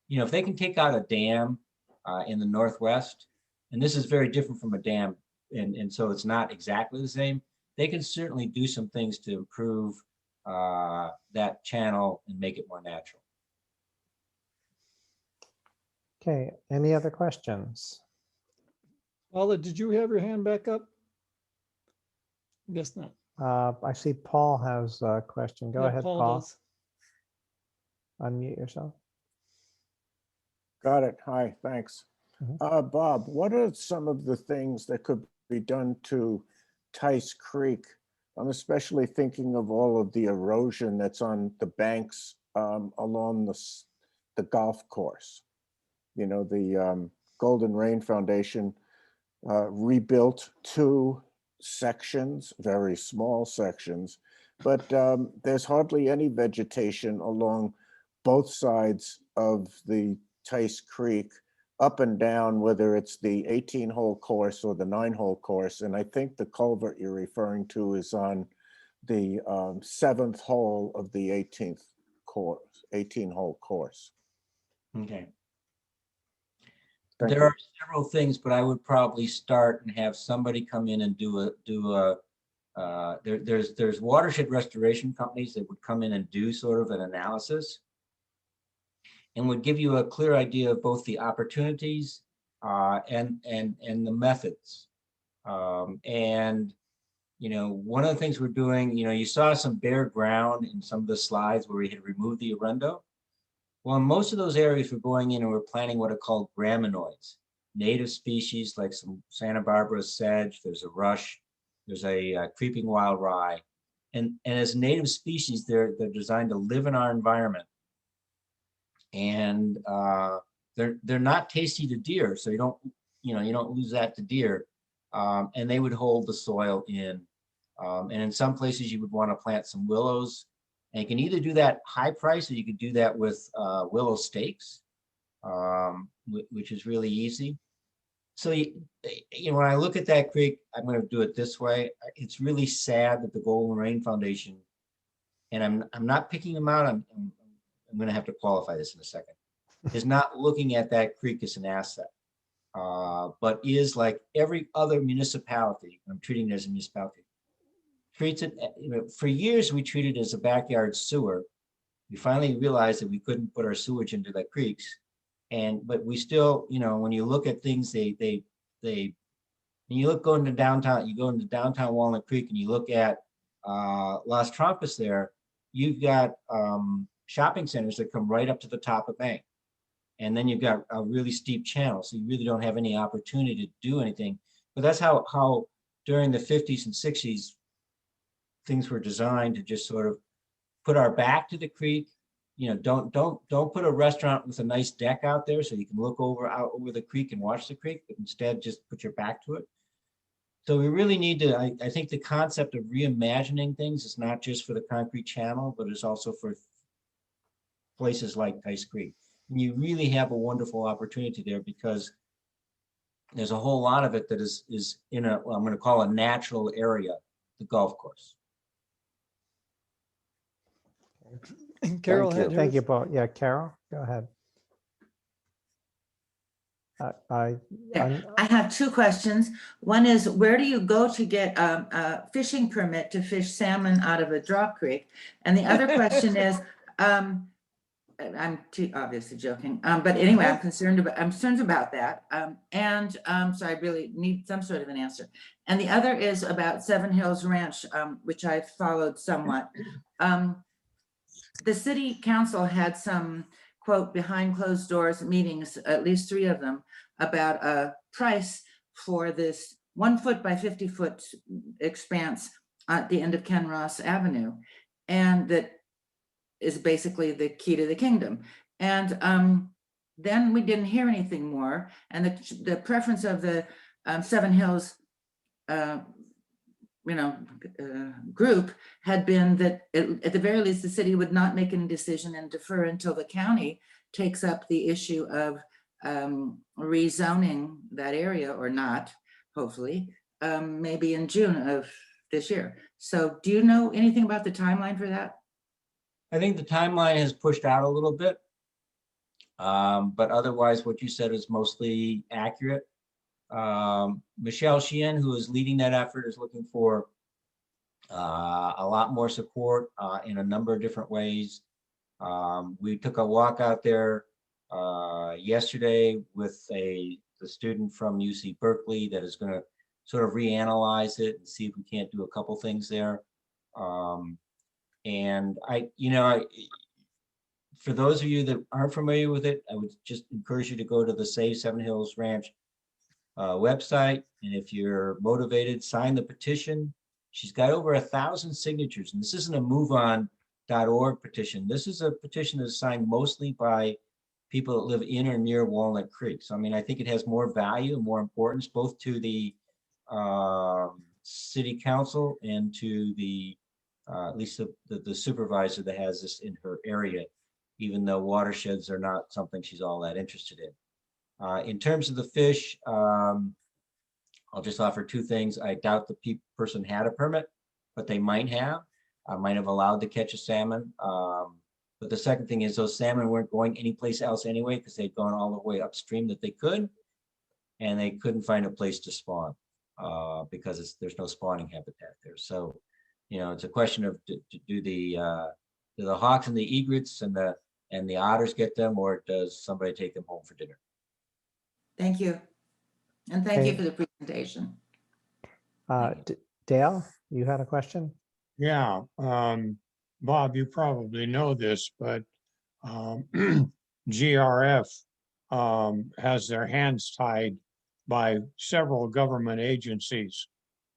If they can take out a dam in the Northwest, and this is very different from a dam, and so it's not exactly the same, they can certainly do some things to improve that channel and make it more natural. Okay, any other questions? Paula, did you have your hand back up? Guess not. I see Paul has a question. Go Yeah, ahead, Paul. does. Unmute yourself. Got it. Hi, thanks. Mhm. Bob, what are some of the things that could be done to Tice Creek? I'm especially thinking of all of the erosion that's on the banks along the golf course. The Golden Rain Foundation rebuilt 2 sections, very small sections, but there's hardly any vegetation along both sides of the Tice Creek, up and down, whether it's the 18-hole course or the 9-hole course. And I think the culvert you're referring to is on the 7th hole of the 18th course, 18-hole course. Okay. Thank There you. are several things, but I would probably start and have somebody come in and there's watershed restoration companies that would come in and do sort of an analysis and would give you a clear idea of both the opportunities and the methods. One of the things we're doing, you saw some bare ground in some of the slides where we had removed the arundo. Well, in most of those areas, we're going in and we're planting what are called graminoids, native species like some Santa Barbara sedge, there's a rush, there's a creeping wild rye. And as native species, they're designed to live in our environment. And they're not tasty to deer, so you don't lose that to deer. And they would hold the soil in. And in some places, you would want to plant some willows. And you can either do that high price or you could do that with willow stakes, which is really easy. So, when I look at that creek, I'm going to do it this way. It's really sad that the Golden Rain Foundation and I'm not picking them out. I'm going to have to qualify this in a second, is not looking at that creek as an asset, but is like every other municipality. I'm treating it as a municipality. Treats it, for years we treated it as a backyard sewer. We finally realized that we couldn't put our sewage into the creeks, but we still, when you look at things, when you look going to downtown, you go into downtown Walnut Creek and you look at Las Trampas there, you've got shopping centers that come right up to the top of bank. And then you've got a really steep channel. So you really don't have any opportunity to do anything. But that's how during the 50s and 60s, things were designed to just sort of put our back to the creek. Don't put a restaurant with a nice deck out there so you can look out over the creek and watch the creek, but instead just put your back to it. So we really need to, I think the concept of reimagining things is not just for the concrete channel, but it's also for places like Tice Creek. And you really have a wonderful opportunity there because there's a whole lot of it that is in I'm going to call a natural area, the golf course. And Carol Thank had Thank you hers. both. Yeah, Carol, go ahead. Yeah, I have two questions. One is, where do you go to get a fishing permit to fish salmon out of a drop creek? And the other question is, I'm obviously joking, but anyway, I'm concerned about that. So I really need some sort of an answer. And the other is about Seven Hills Ranch, which I followed somewhat. The city council had some, quote, behind closed doors meetings, at least 3 of them, about a price for this 1 foot by 50 foot expanse at the end of Ken Ross Avenue. And that is basically the key to the kingdom. And then we didn't hear anything more. And the preference of the Seven Hills group had been that at the very least, the city would not make any decision and defer until the county takes up the issue of rezoning that area or not, hopefully, maybe in June of this year. So do you know anything about the timeline for that? I think the timeline has pushed out a little bit, but otherwise what you said is mostly accurate. Michelle Sheehan, who is leading that effort, is looking for a lot more support in a number of different ways. We took a walk out there yesterday with the student from UC Berkeley that is going to sort of reanalyze it and see if we can't do a couple things there. And for those of you that aren't familiar with it, I would just encourage you to go to the Save Seven Hills Ranch website. And if you're motivated, sign the petition. She's got over 1,000 signatures, and this isn't a moveon.org petition. This is a petition that's signed mostly by people that live in or near Walnut Creek. So, I mean, I think it has more value and more importance both to the city council and to the at least the supervisor that has this in her area, even though watersheds are not something she's all that interested in. In terms of the fish, I'll just offer 2 things. I doubt the person had a permit, but they might have allowed to catch a salmon. But the second thing is those salmon weren't going anyplace else anyway, because they'd gone all the way upstream that they could, and they couldn't find a place to spawn because there's no spawning habitat there. So, it's a question of do the hawks and the egrets and the otters get them, or does somebody take them home for dinner? Thank you. And thank you for the presentation. Dale, you had a question? Yeah, Bob, you probably know this, but GRF has their hands tied by several government agencies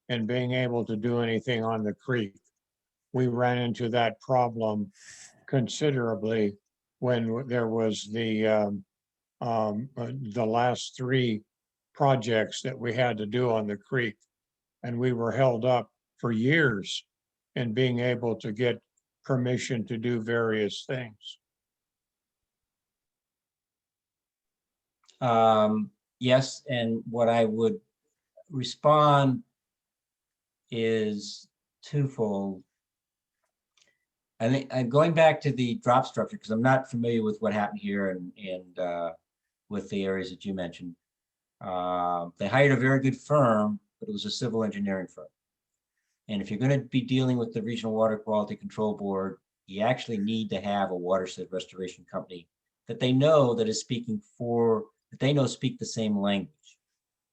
in being able to do anything on the creek. We ran into that problem considerably when there was the last 3 projects that we had to do on the creek, and we were held up for years in being able to get permission to do various things. Yes, and what I would respond is twofold. I think I'm going back to the drop structure because I'm not familiar with what happened here and with the areas that you mentioned. They hired a very good firm, but it was a civil engineering firm. And if you're going to be dealing with the Regional Water Quality Control Board, you actually need to have a watershed restoration company that they know that is speaking for, that they know speak the same language.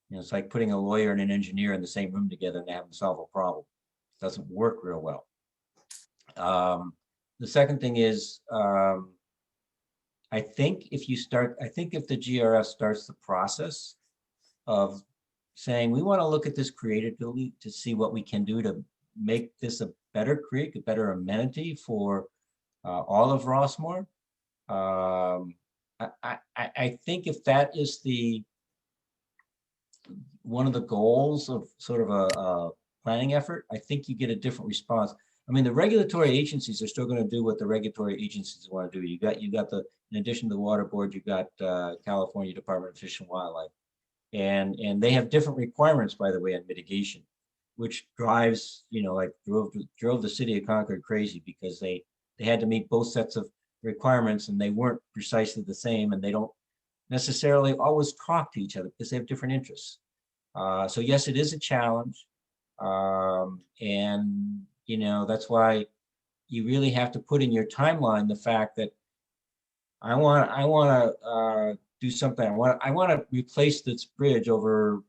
You know, it's like putting a lawyer and an engineer in the same room together and having to solve a problem. It doesn't work real well. The second thing is, I think if the GRF starts the process of saying, we want to look at this creatively to see what we can do to make this a better creek, a better amenity for all of Rossmore. I think if that is one of the goals of sort of a planning effort, I think you get a different response. I mean, the regulatory agencies are still going to do what the regulatory agencies want to do. You got the, in addition to the water board, you got California Department of Fish and Wildlife, and they have different requirements, by the way, on mitigation, which drives, you know, like drove the city of Concord crazy because they had to meet both sets of requirements and they weren't precisely the same, and they don't necessarily always talk to each other because they have different interests. So yes, it is a challenge, and you know, that's why you really have to put in your timeline the fact that I want to do something. I want to replace this bridge over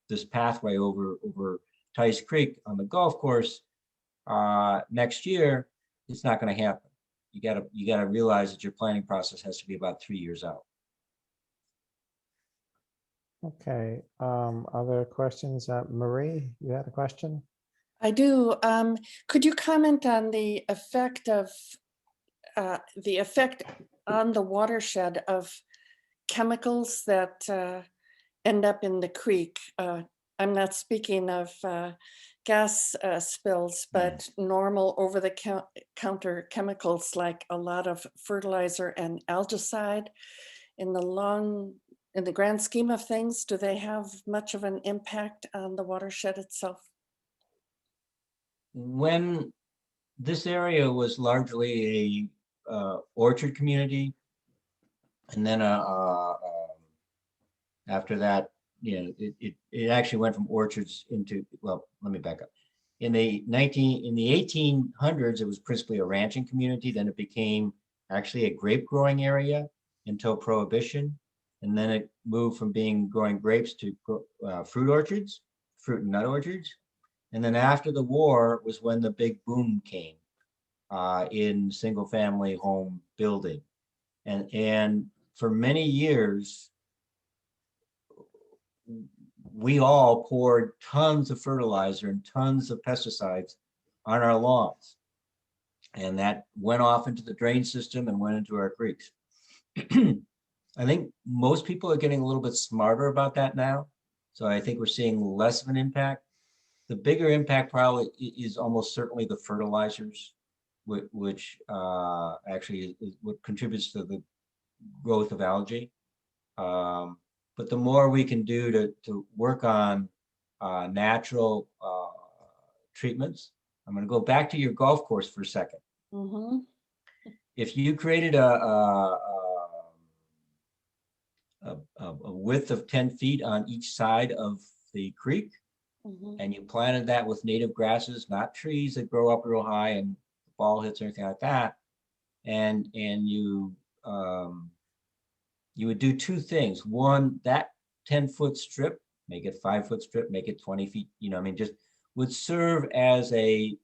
this pathway over Tice Creek on the golf course next year. It's not going to happen. You gotta realize that your planning process has to be about 3 years out. Okay, other questions? Marie, you had a question? I do. Could you comment on the effect on the watershed of chemicals that end up in the creek? I'm not speaking of gas spills, but normal over-the-counter chemicals like a lot of fertilizer and algicide. In the grand scheme of things, do they have much of an impact on the watershed itself? When this area was largely a orchard community, and then after that, you know, it actually went from orchards into, well, let me back up. In the 1800s, it was principally a ranching community. Then it became actually a grape growing area until Prohibition, and then it moved from growing grapes to fruit orchards, fruit and nut orchards. And then after the war was when the big boom came in single family home building. And for many years, we all poured tons of fertilizer and tons of pesticides on our lawns. And that went off into the drain system and went into our creeks. I think most people are getting a little bit smarter about that now. So I think we're seeing less of an impact. The bigger impact probably is almost certainly the fertilizers, which actually is what contributes to the growth of algae. But the more we can do to work on natural treatments. I'm going to go back to your golf course for a second. Mm-hmm. If you created a width of 10 feet on each side of the creek, Mm-hmm. and you planted that with native grasses, not trees that grow up real high and the ball hits or anything like that, and you would do two things. One, that 10-foot strip, make it 5-foot strip, make it 20 feet, you know, I mean, just would serve as a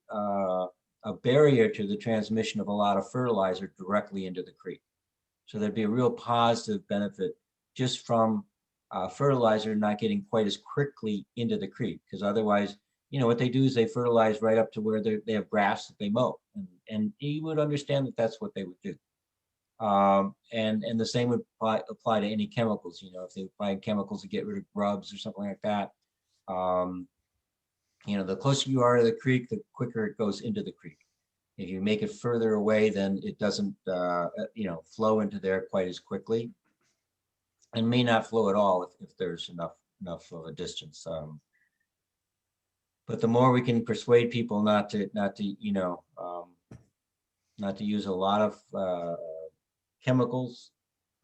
barrier to the transmission of a lot of fertilizer directly into the creek. So there'd be a real positive benefit just from fertilizer not getting quite as quickly into the creek, because otherwise, you know, what they do is they fertilize right up to where they have grass that they mow, and you would understand that that's what they would do. And the same would apply to any chemicals. You know, if they apply chemicals to get rid of grubs or something like that, you know, the closer you are to the creek, the quicker it goes into the creek. If you make it further away, then it doesn't, you know, flow into there quite as quickly, and may not flow at all if there's enough of a distance. But the more we can persuade people not to, you know, not to use a lot of chemicals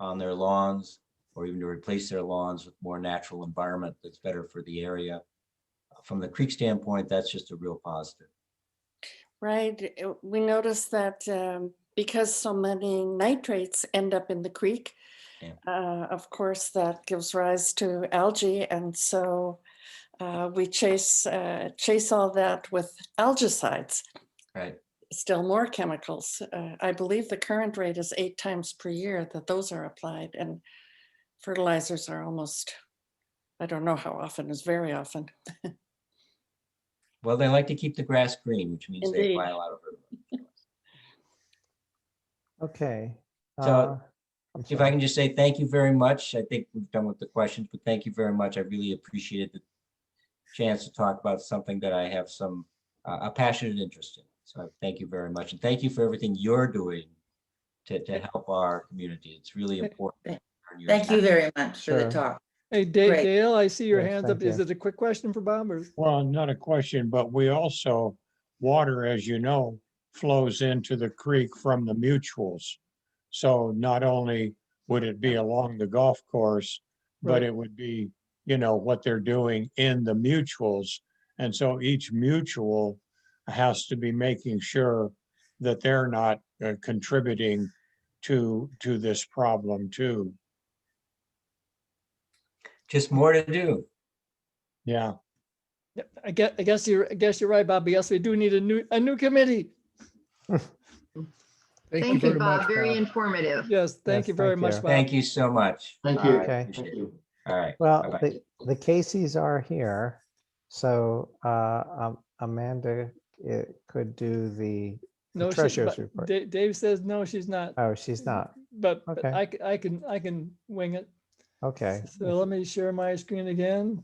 on their lawns, or even to replace their lawns with more natural environment that's better for the area. From the creek standpoint, that's just a real positive. Right. We noticed that because so many nitrates end up in the creek, Yeah. of course, that gives rise to algae. And so we chase all that with algicides, Right. still more chemicals. I believe the current rate is 8 times per year that those are applied, and fertilizers are almost, I don't know how often, is very often. Well, they like to keep the grass green, which means they Indeed. apply a lot of fertilizer. Okay. So I'm if I sorry. can just say thank you very much. I think we've done with the questions, but thank you very much. I really appreciated the chance to talk about something that I have some a passionate interest in. So thank you very much. And thank you for everything you're doing to help our community. It's really important. Thank you very much for the Sure. talk. Hey, Great. Dale, I see your Yes, hands thank up. Is you. it a quick question for Bob or? Well, not a question, but we also, water, as you know, flows into the creek from the mutuals. So not only would it be along the golf course, but Right. it would be, you know, what they're doing in the mutuals. And so each mutual has to be making sure that they're not contributing to this problem too. Just more to do. Yeah. Yeah, I guess you're right, Bob. Yes, we do need a new committee. Thank you Thank very you, Bob. much, Very Bob. informative. Yes, thank Yes, you very thank much, you. Bob. Thank you so much. Thank you. I Okay. appreciate Thank it. you. All right. Well, Bye-bye. the Caseys are here. So Amanda could do the No, treasurer's report. Dave says no, she's not. Oh, she's not. But Okay. I can wing it. Okay. So let me share my screen again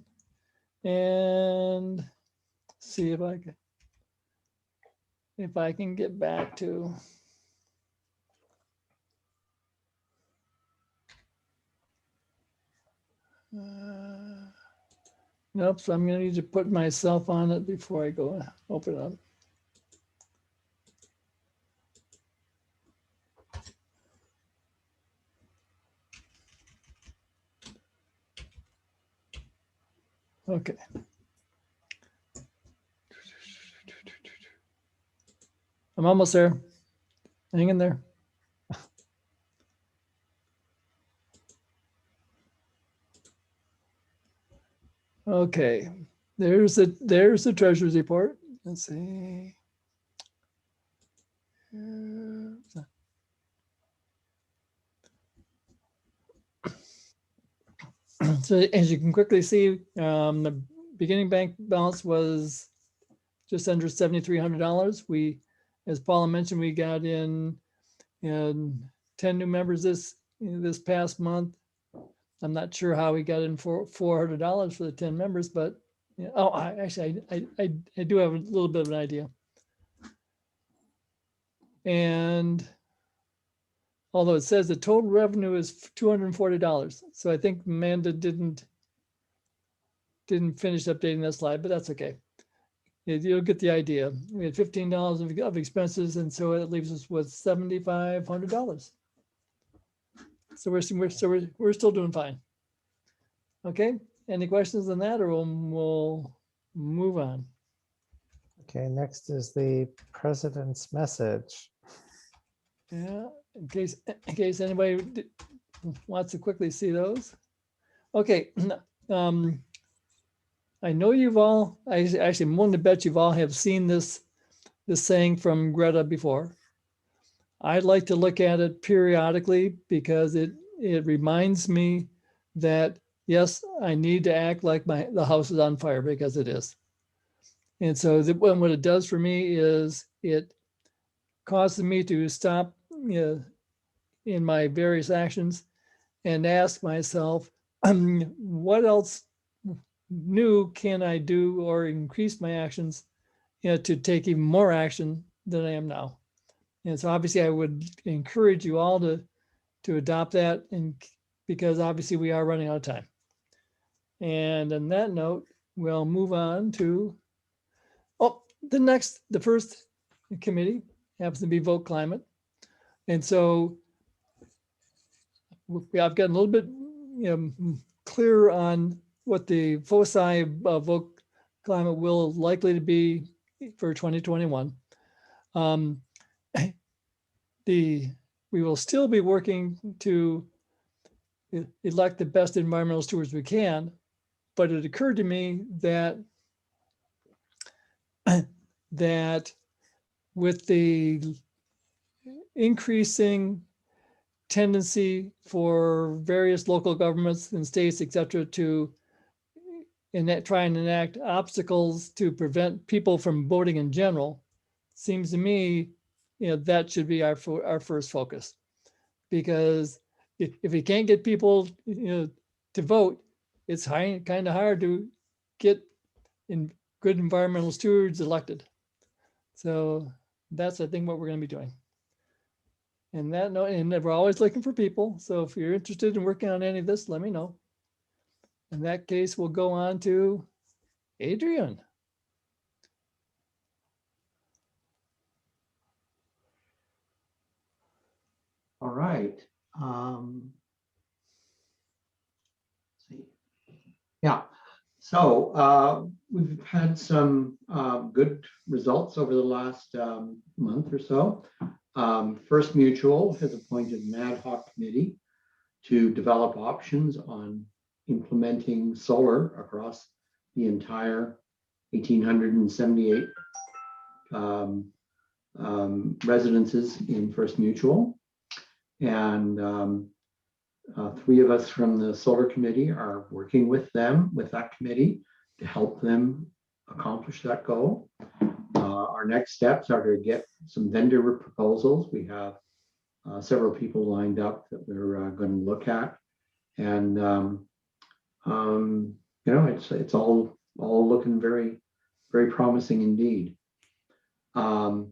and see if I can get back to. Nope, so I'm gonna need to put myself on it before I go open it up. Okay. I'm almost there. Hang in there. Okay, there's the treasurer's report. Let's see. So as you can quickly see, the beginning bank balance was just under $7,300. We, as Paula mentioned, we got in 10 new members this past month. I'm not sure how we got in for $400 for the 10 members, but yeah. Oh, I do have a little bit of an idea. And although it says the total revenue is $240, so I think Amanda didn't finish updating that slide, but that's okay. You'll get the idea. We had $15 of expenses, and so it leaves us with $7,500. So we're still doing fine. Okay. Any questions on that, or we'll move on? Okay, next is the president's message. Yeah, in case anybody wants to quickly see those. Okay. I know you've all, actually, I'm willing to bet you've all have seen this saying from Greta before. I'd like to look at it periodically because it reminds me that, yes, I need to act like the house is on fire, because it is. And so what it does for me is it causes me to stop in my various actions and ask myself, what else new can I do or increase my actions to take even more action than I am now? And so obviously I would encourage you all to adopt that, and because obviously we are running out of time. And on that note, we'll move on to the first committee, happens to be vote climate. And so I've gotten a little bit clearer on what the foci of vote climate will likely to be for 2021. We will still be working to elect the best environmental stewards we can, but it occurred to me that with the increasing tendency for various local governments and states, et cetera, to try and enact obstacles to prevent people from voting in general, seems to me, that should be our first focus. Because if we can't get people, to vote, it's kind of hard to get good environmental stewards elected. So that's, I think, what we're going to be doing. And we're always looking for people. So if you're interested in working on any of this, let me know. In that case, we'll go on to Adrian. All right. Let's see. Yeah. So we've had some good results over the last month or so. First Mutual has appointed an ad hoc committee to develop options on implementing solar across the entire 1,878 residences in First Mutual. And 3 of us from the solar committee are working with that committee to help them accomplish that goal. Our next steps are to get some vendor proposals. We have several people lined up that we're going to look at, and it's all looking very, very promising indeed. 2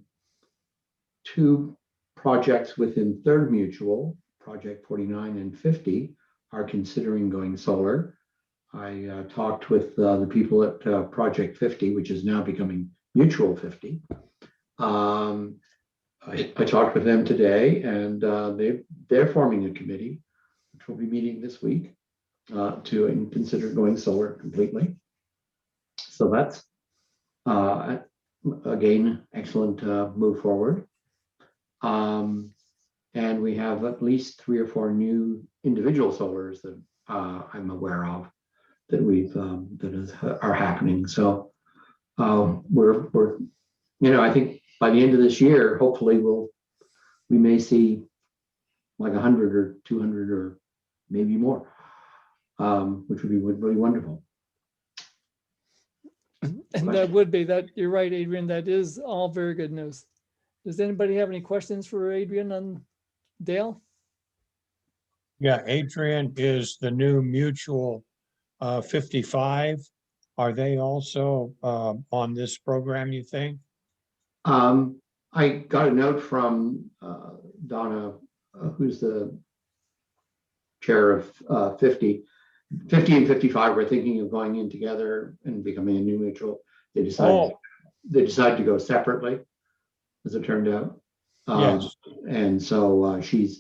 projects within Third Mutual, Project 49 and 50, are considering going solar. I talked with the people at Project 50, which is now becoming Mutual 50. I talked with them today, and they're forming a committee, which will be meeting this week to consider going solar completely. So that's again excellent move forward. And we have at least 3 or 4 new individual solars that I'm aware of that are happening. So we're I think by the end of this year, hopefully we may see like 100 or 200 or maybe more, which would be really wonderful. And that would be that. You're right, Adrian. That is all very good news. Does anybody have any questions for Adrian on Dale? Yeah, Adrian is the new Mutual 55. Are they also on this program, you think? I got a note from Donna, who's the chair of 50. 50 and 55 were thinking of going in together and becoming a new mutual. They decided to go separately, as it turned out. Yes. And so she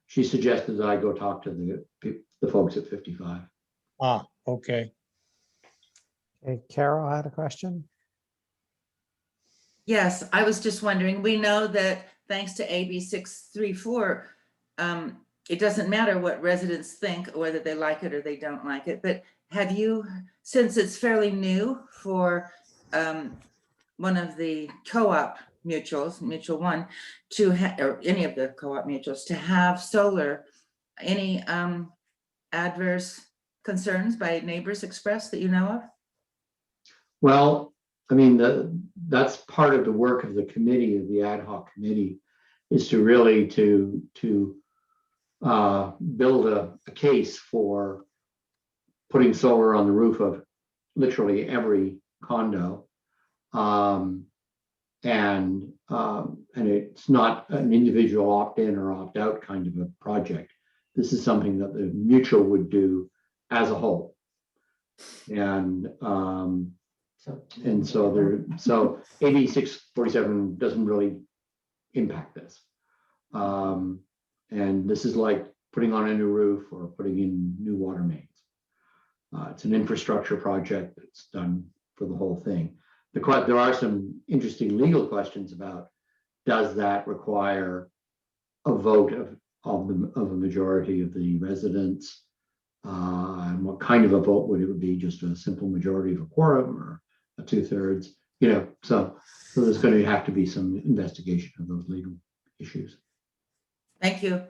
suggested that I go talk to the folks at 55. Ah, okay. Okay, Carol had a question. Yes, I was just wondering, we know that thanks to AB 634, it doesn't matter what residents think, whether they like it or they don't like it, but have you, since it's fairly new for one of the co-op mutuals, Mutual One, or any of the co-op mutuals, to have solar, any adverse concerns by neighbors expressed that you know of? Well, I mean, that's part of the work of the committee, of the ad hoc committee, is to really to build a case for putting solar on the roof of literally every condo. And it's not an individual opt-in or opt-out kind of a project. This is something that the mutual would do as a whole. And so AB 647 doesn't really impact this. And this is like putting on a new roof or putting in new water mains. It's an infrastructure project that's done for the whole thing. There are some interesting legal questions about, does that require a vote of a majority of the residents? And what kind of a vote would it be? Just a simple majority of a quorum or a 2/3? You know, so there's going to have to be some investigation of those legal issues. Thank you.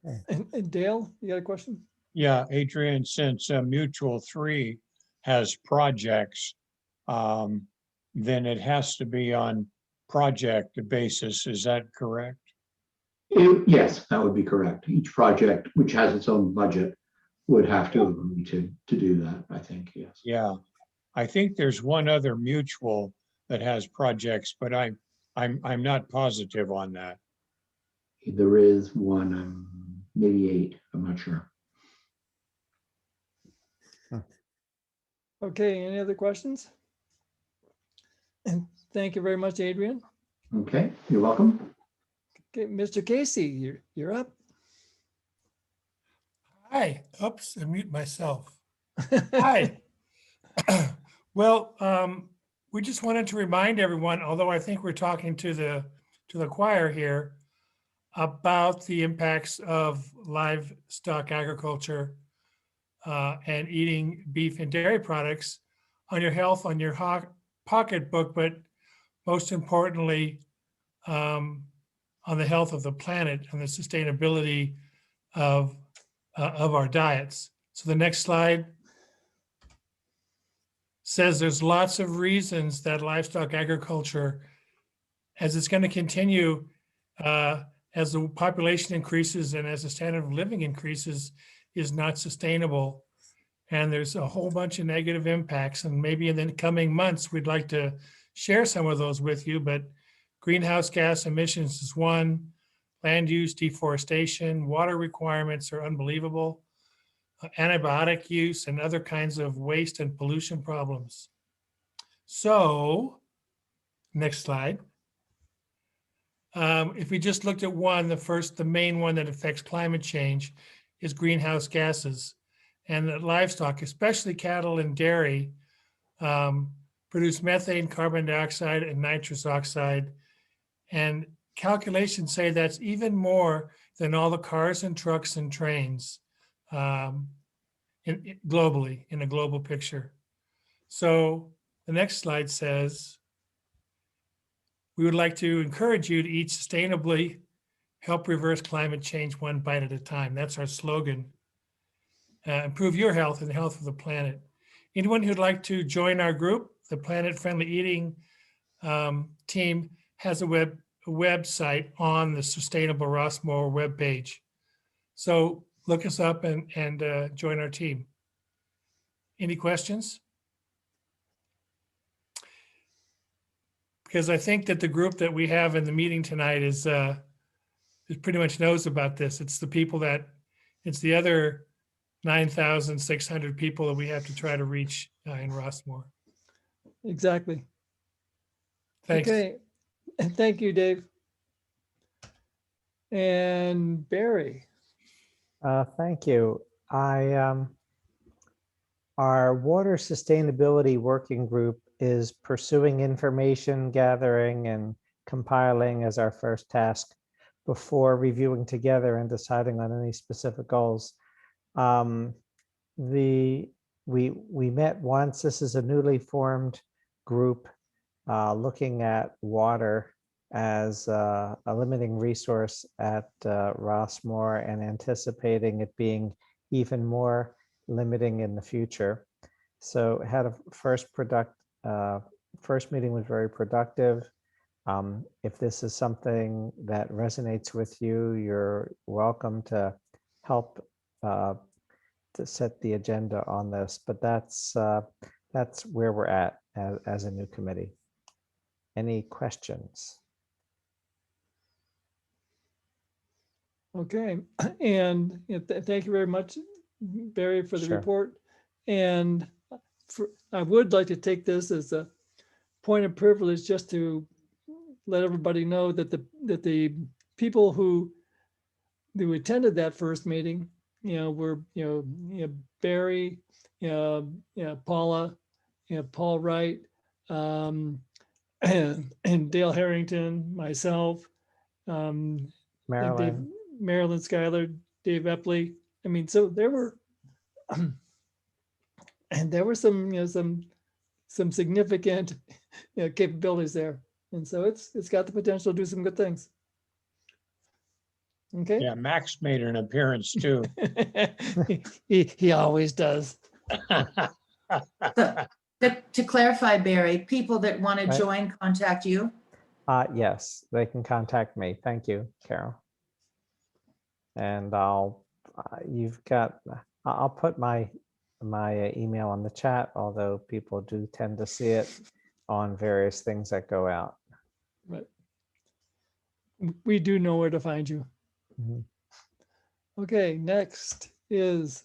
And Dale, you got a question? Yeah, Adrian, since Mutual 3 has projects, then it has to be on project basis. Is that correct? Yes, that would be correct. Each project, which has its own budget, would have to agree to do that, I think, yes. Yeah, I think there's one other mutual that has projects, but I'm not positive on that. There is one, maybe 8, I'm not sure. Okay, any other questions? And thank you very much, Adrian. Okay, you're welcome. Okay, Mr. Casey, you're up. Hi, oops, I mute myself. Hi. Well, we just wanted to remind everyone, although I think we're talking to the choir here, about the impacts of livestock agriculture and eating beef and dairy products on your health, on your pocketbook, but most importantly, on the health of the planet and the sustainability of our diets. So the next slide says there's lots of reasons that livestock agriculture, as it's going to continue, as the population increases and as the standard of living increases, is not sustainable. And there's a whole bunch of negative impacts. And maybe in the coming months, we'd like to share some of those with you, but greenhouse gas emissions is one, land use, deforestation, water requirements are unbelievable, antibiotic use and other kinds of waste and pollution problems. So, next slide. If we just looked at one, the main one that affects climate change is greenhouse gases. And that livestock, especially cattle and dairy, produce methane, carbon dioxide, and nitrous oxide. And calculations say that's even more than all the cars and trucks and trains globally, in a global picture. So the next slide says, we would like to encourage you to eat sustainably, help reverse climate change one bite at a time. That's our slogan. Improve your health and the health of the planet. Anyone who'd like to join our group, the Planet Friendly Eating team has a website on the Sustainable Rossmore webpage. So look us up and join our team. Any questions? Because I think that the group that we have in the meeting tonight is pretty much knows about this. It's the other 9,600 people that we have to try to reach in Rossmore. Exactly. Thanks. Okay, and thank you, Dave. And Barry. Thank you. Our water sustainability working group is pursuing information gathering and compiling as our first task before reviewing together and deciding on any specific goals. We met once. This is a newly formed group looking at water as a limiting resource at Rossmore and anticipating it being even more limiting in the future. So had a first meeting was very productive. If this is something that resonates with you, you're welcome to help to set the agenda on this, but that's where we're at as a new committee. Any questions? Okay, and thank you very much, Barry, for the Sure. report. And I would like to take this as a point of privilege just to let everybody know that the people who attended that first meeting, were, Barry, Paula, Paul Wright, and Dale Harrington, myself, and Dave, Marilyn, Marilyn Schuyler, Dave Epley. I mean, so there were, and there were some significant, capabilities there. And so it's got the potential to do some good things. Okay. Yeah, Max made an appearance too. He always does. To clarify, Barry, people that want to Right. join, contact you. yes, they can contact me. Thank you, Carol. And I'll put my email on the chat, although people do tend to see it on various things that go out. But we do know where to find you. Mhm. Okay, next is,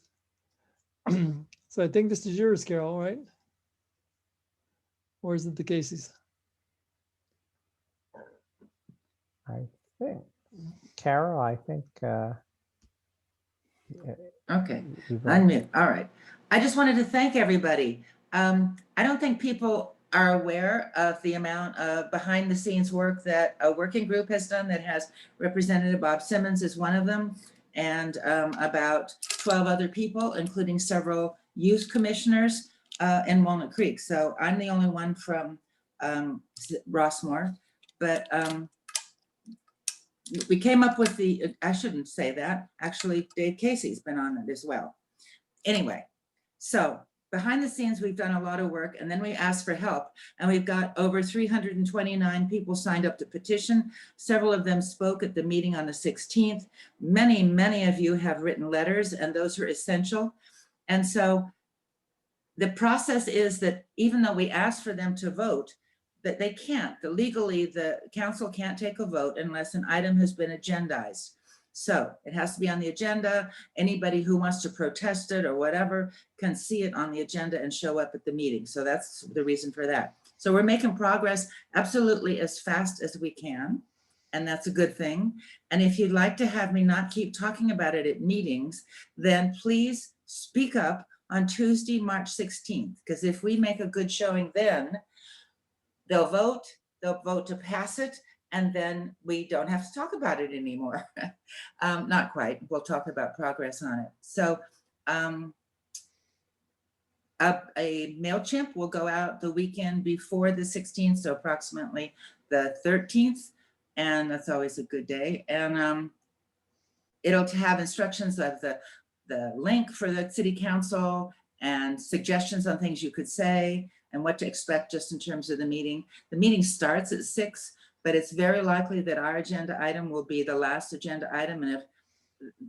so I think this is yours, Carol, right? Or is it the Casey's? I think, Carol, I think. Okay, you've- unmute. All right. I just wanted to thank everybody. I don't think people are aware of the amount of behind the scenes work that a working group has done that has Representative Bob Simmons is one of them, and about 12 other people, including several youth commissioners in Walnut Creek. So I'm the only one from Rossmore, but we came up with I shouldn't say that, actually Dave Casey's been on it as well. Anyway, so behind the scenes, we've done a lot of work, and then we asked for help, and we've got over 329 people signed up to petition. Several of them spoke at the meeting on the 16th. Many of you have written letters, and those are essential. And so the process is that even though we asked for them to vote, that they can't. Legally, the council can't take a vote unless an item has been agendized. So it has to be on the agenda. Anybody who wants to protest it or whatever can see it on the agenda and show up at the meeting. So that's the reason for that. So we're making progress absolutely as fast as we can. And that's a good thing. And if you'd like to have me not keep talking about it at meetings, then please speak up on Tuesday, March 16th. Because if we make a good showing then, they'll vote to pass it, and then we don't have to talk about it anymore. Not quite, we'll talk about progress on it. So a MailChimp will go out the weekend before the 16th, so approximately the 13th, and that's always a good day. And it'll have instructions of the link for the city council and suggestions on things you could say and what to expect just in terms of the meeting. The meeting starts at 6, but it's very likely that our agenda item will be the last agenda item, and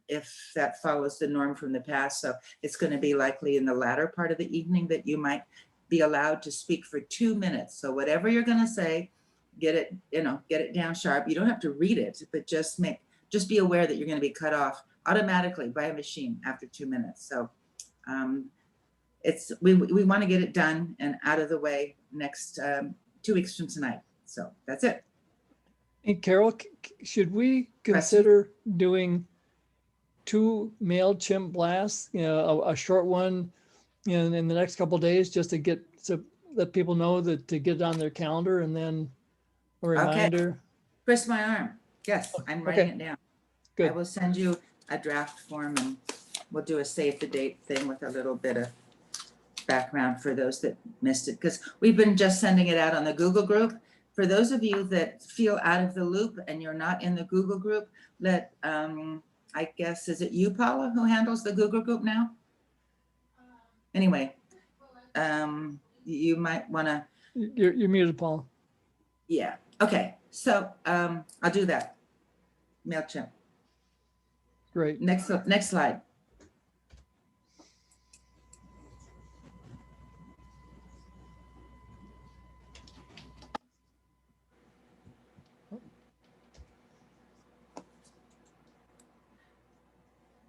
if that follows the norm from the past. So it's going to be likely in the latter part of the evening that you might be allowed to speak for 2 minutes. So whatever you're going to say, get it down sharp. You don't have to read it, but just be aware that you're going to be cut off automatically by a machine after 2 minutes. So we want to get it done and out of the way next 2 weeks from tonight. So that's it. Hey, Carol, should we consider doing 2 MailChimp blasts, a short one in the next couple of days, just to let people know that to get it on their calendar, and then a reminder? Okay. Twist my arm. Yes, I'm writing Okay. it down. Good. I will send you a draft form, and we'll do a save the date thing with a little bit of background for those that missed it, because we've been just sending it out on the Google group. For those of you that feel out of the loop and you're not in the Google group, I guess, is it you, Paula, who handles the Google group now? Anyway, you might want to. You're muted, Paula. Yeah. Okay. So I'll do that. MailChimp. Great. Next slide.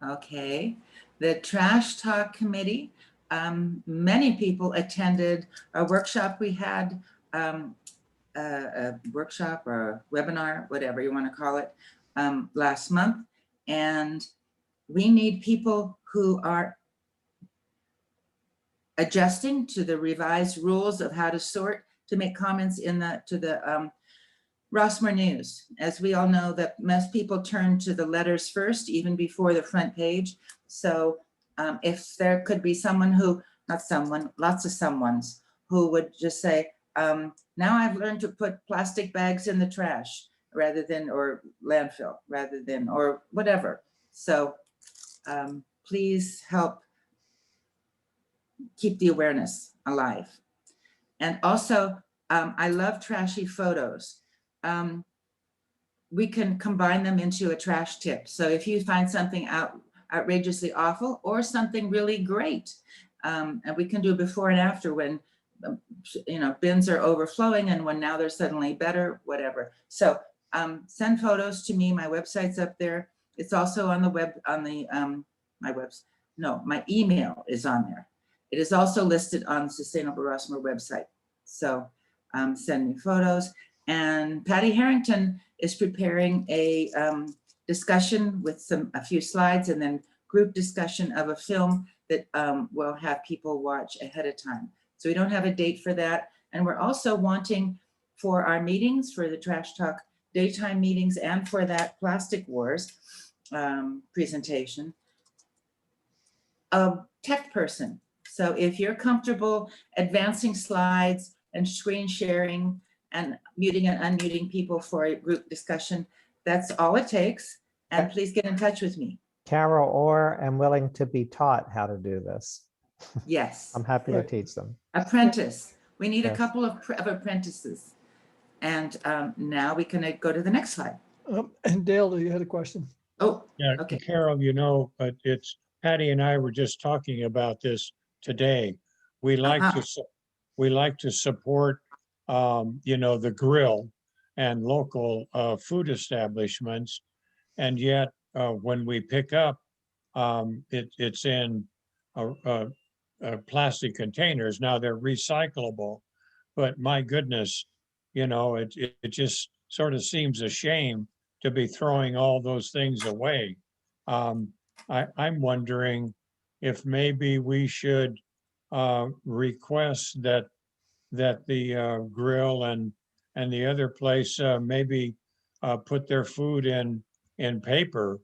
Okay, the Trash Talk Committee, many people attended a workshop we had a workshop or a webinar, whatever you want to call it, last month. And we need people who are adjusting to the revised rules of how to sort, to make comments to the Rossmore News. As we all know, that most people turn to the letters first, even before the front page. So if there could be someone who, not someone, lots of someones who would just say, now I've learned to put plastic bags in the trash rather than, or landfill rather than, or whatever. So please help keep the awareness alive. And also, I love trashy photos. We can combine them into a trash tip. So if you find something outrageously awful or something really great, and we can do before and after when, bins are overflowing and when now they're suddenly better, whatever. So send photos to me. My website's up there. It's also on the web, on the, my email is on there. It is also listed on the Sustainable Rossmore website. So send me photos. And Patty Harrington is preparing a discussion with a few slides and then group discussion of a film that we'll have people watch ahead of time. So we don't have a date for that. And we're also wanting for our meetings, for the Trash Talk daytime meetings and for that Plastic Wars presentation, a tech person. So if you're comfortable advancing slides and screen sharing and muting and unmuting people for a group discussion, that's all it takes. And please get in touch with me. Carol, or am willing to be taught how to do this. Yes. I'm happy to teach them. Apprentice. We need Yes. a couple of apprentices. And now we can go to the next slide. And Dale, you had a question? Oh, Yeah, okay. Carol, but it's Patty and I were just talking about this today. We like to support, the grill and local food establishments, and yet when we pick up, it's in plastic containers. Now they're recyclable, but my goodness, it just sort of seems a shame to be throwing all those things away. I'm wondering if maybe we should request that the grill and the other place maybe put their food in paper.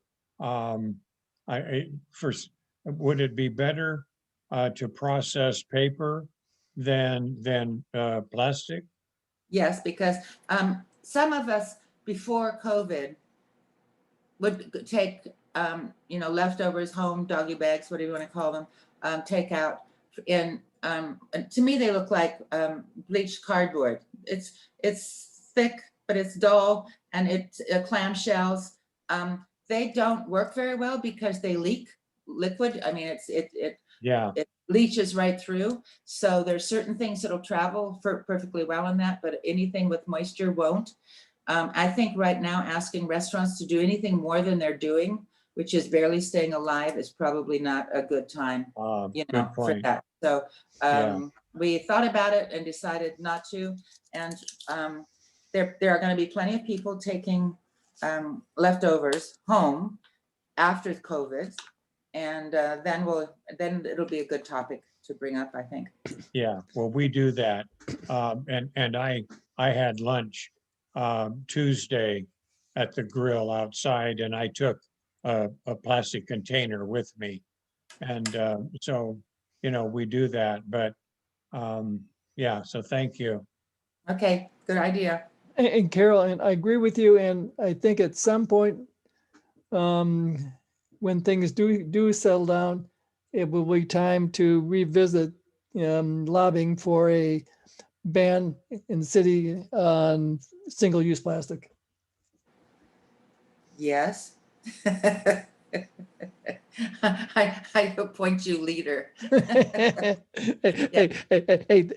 First, would it be better to process paper than plastic? Yes, because some of us before COVID would take, leftovers home, doggy bags, whatever you want to call them, take out. And to me, they look like bleached cardboard. It's thick, but it's dull, and it's clamshells. They don't work very well because they leak liquid. I mean, it leaches right through. So there's certain things that'll travel perfectly well in that, but anything with moisture won't. I think right now asking restaurants to do anything more than they're doing, which is barely staying alive, is probably not a good time, for that. So we thought about it and decided not to. And there are going to be plenty of people taking leftovers home after COVID. And then it'll be a good topic to bring up, I think. Yeah, well, we do that. And I had lunch Tuesday at the grill outside, and I took a plastic container with me. And so, we do that, but so thank you. Okay, good idea. And Carol, and I agree with you. And I think at some point, when things do settle down, it will be time to revisit lobbying for a ban in the city on single-use plastic. Yes. I appoint you leader. Hey,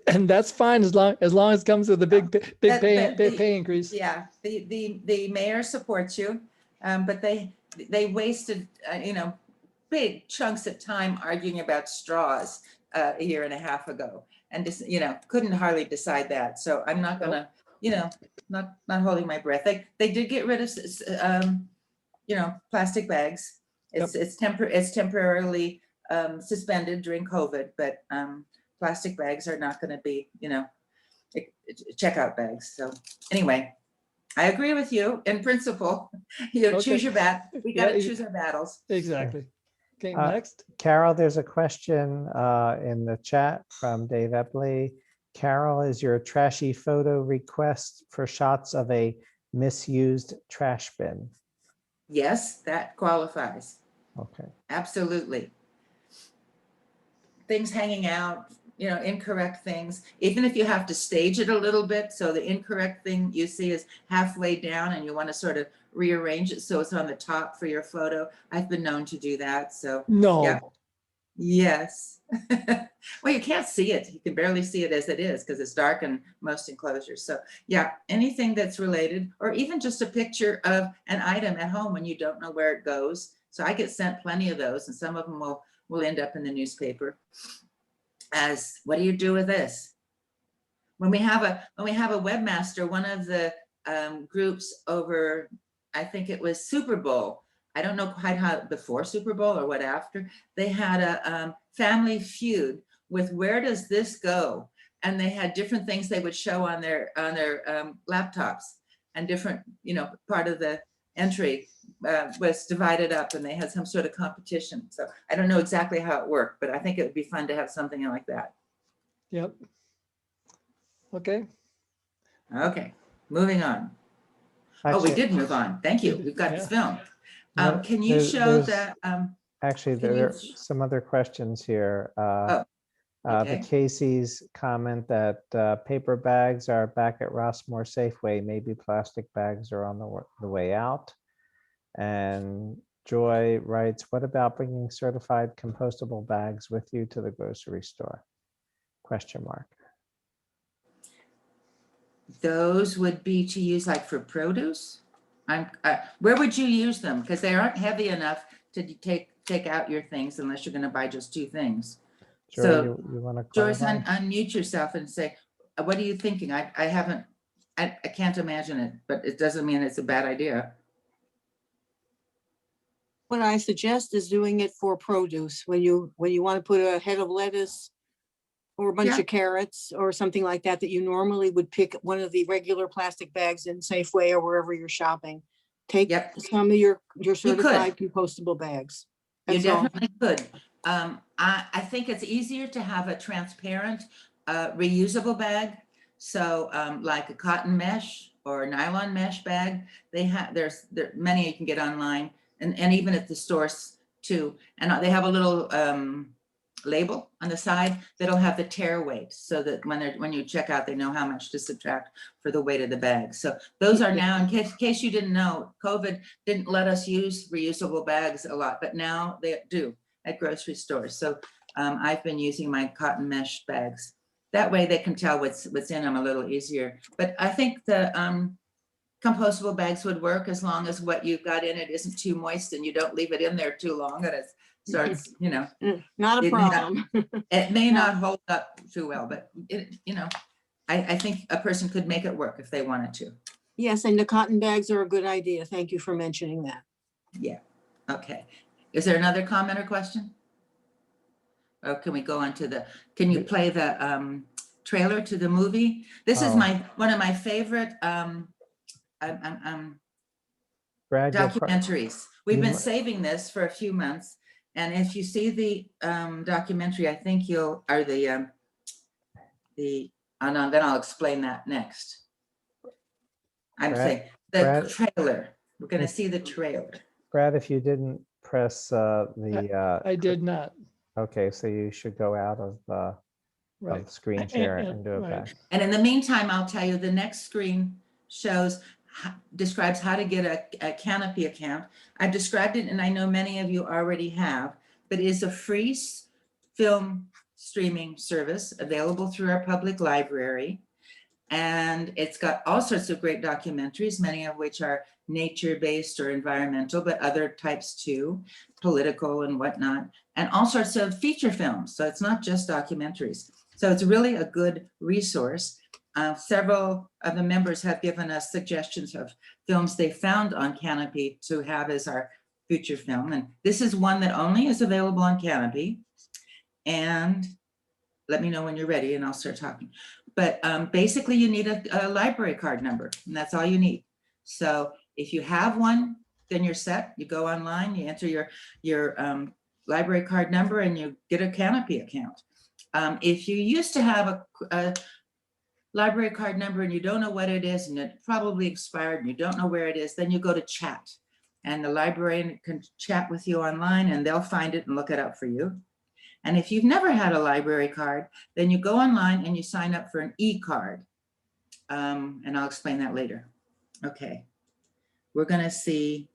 and that's fine as long as it comes with a big pay increase. Yeah, the mayor supports you, but they wasted big chunks of time arguing about straws a year and a half ago, and just couldn't hardly decide that. So I'm not gonna you know, not holding my breath. They did get rid of, you know, plastic bags. It's temporarily suspended during COVID, but plastic bags are not going to be, you know, checkout bags. So anyway, I agree with you in principle. You Okay. choose your we got to Yeah, choose our battles. Exactly. Okay, Uh, next. Carol, there's a question in the chat from Dave Epley. Carol, is your trashy photo request for shots of a misused trash bin? Yes, that qualifies. Okay. Absolutely. Things hanging out, you know, incorrect things, even if you have to stage it a little bit. So the incorrect thing you see is halfway down and you want to sort of rearrange it so it's on the top for your photo. I've been known to do that. So No. yeah. Yes. Well, you can't see it. You can barely see it as it is because it's dark in most enclosures. So yeah, anything that's related, or even just a picture of an item at home when you don't know where it goes. So I get sent plenty of those, and some of them will end up in the newspaper as, what do you do with this? When we have a webmaster, one of the groups over, I think it was Super Bowl, I don't know quite how before Super Bowl or what after, they had a family feud with where does this go? And they had different things they would show on their laptops, and different, you know, part of the entry was divided up, and they had some sort of competition. So I don't know exactly how it worked, but I think it would be fun to have something like that. Yep. Okay. Okay, moving on. Oh, Actually, we did move on. Thank you. We've got this film. no, Can you show that? Actually, can there you are some other questions here. Oh, The okay. Casey's comment that paper bags are back at Rossmore Safeway, maybe plastic bags are on the way out. And Joy writes, what about bringing certified compostable bags with you to the grocery store? Question mark. Those would be to use like for produce. Where would you use them? Because they aren't heavy enough to take out your things unless you're going to buy just 2 things. Joy, So you want to Joyce, clarify? unmute yourself and say, what are you thinking? I can't imagine it, but it doesn't mean it's a bad idea. What I suggest is doing it for produce, when you want to put a head of lettuce or a bunch Yeah. of carrots or something like that, that you normally would pick one of the regular plastic bags in Safeway or wherever you're shopping. Take some of your certified compostable bags. You That's all. definitely could. I think it's easier to have a transparent, reusable bag. So like a cotton mesh or a nylon mesh bag, there many you can get online, and even at the stores too. And they have a little label on the side that'll have the tear weight, so that when you check out, they know how much to subtract for the weight of the bag. So those are now, in case you didn't know, COVID didn't let us use reusable bags a lot, but now they do at grocery stores. So I've been using my cotton mesh bags. That way they can tell what's in them a little easier. But I think the compostable bags would work as long as what you've got in it isn't too moist and you don't leave it in there too long and it starts, you know. Not a problem. It may not hold up too well, but you know, I think a person could make it work if they wanted to. Yes, and the cotton bags are a good idea. Thank you for mentioning that. Yeah, okay. Is there another comment or question? Or can we go on to can you play the trailer to the movie? This is one of my favorite Brad, documentaries. We've been saving this for a few months. And if you see the documentary, I think then I'll explain that next. I'm saying the trailer. We're going to see the trailer. Brad, if you didn't press I did not. Okay, so you should go out of the screen share and do it back. And in the meantime, I'll tell you the next screen describes how to get a Canopy account. I've described it, and I know many of you already have, but it is a free film streaming service available through our public library. And it's got all sorts of great documentaries, many of which are nature-based or environmental, but other types too, political and whatnot, and all sorts of feature films. So it's not just documentaries. So it's really a good resource. Several of the members have given us suggestions of films they found on Canopy to have as our future film. And this is one that only is available on Canopy. And let me know when you're ready and I'll start talking. But basically you need a library card number, and that's all you need. So if you have one, then you're set. You go online, you enter your library card number and you get a Canopy account. If you used to have a library card number and you don't know what it is and it probably expired and you don't know where it is, then you go to chat and the librarian can chat with you online and they'll find it and look it up for you. And if you've never had a library card, then you go online and you sign up for an e-card. And I'll explain that later. Okay, we're gonna see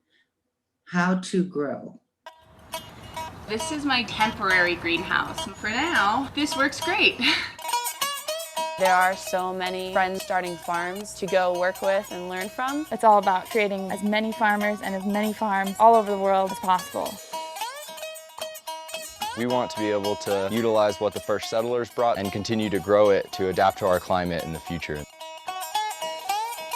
how to grow. This is my temporary greenhouse. For now, this works great. There are so many friends starting farms to go work with and learn from. It's all about creating as many farmers and as many farms all over the world as possible. We want to be able to utilize what the first settlers brought and continue to grow it to adapt to our climate in the future.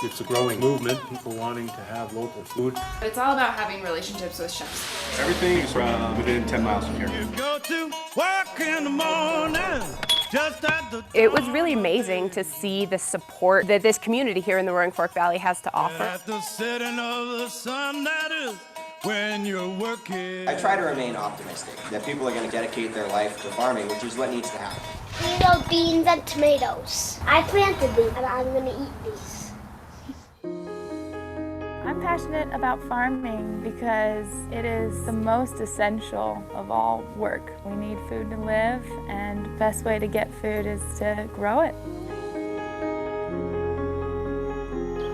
It's a growing movement, people wanting to have local food. It's all about having relationships with chefs. Everything is within 10 miles from here. You go to work in the morning. It was really amazing to see the support that this community here in the Roaring Fork Valley has to offer. At the setting of the sun, that is when you're working. I try to remain optimistic that people are going to dedicate their life to farming, which is what needs to happen. Little beans and tomatoes. I planted these and I'm going to eat these. I'm passionate about farming because it is the most essential of all work. We need food to live, and the best way to get food is to grow it.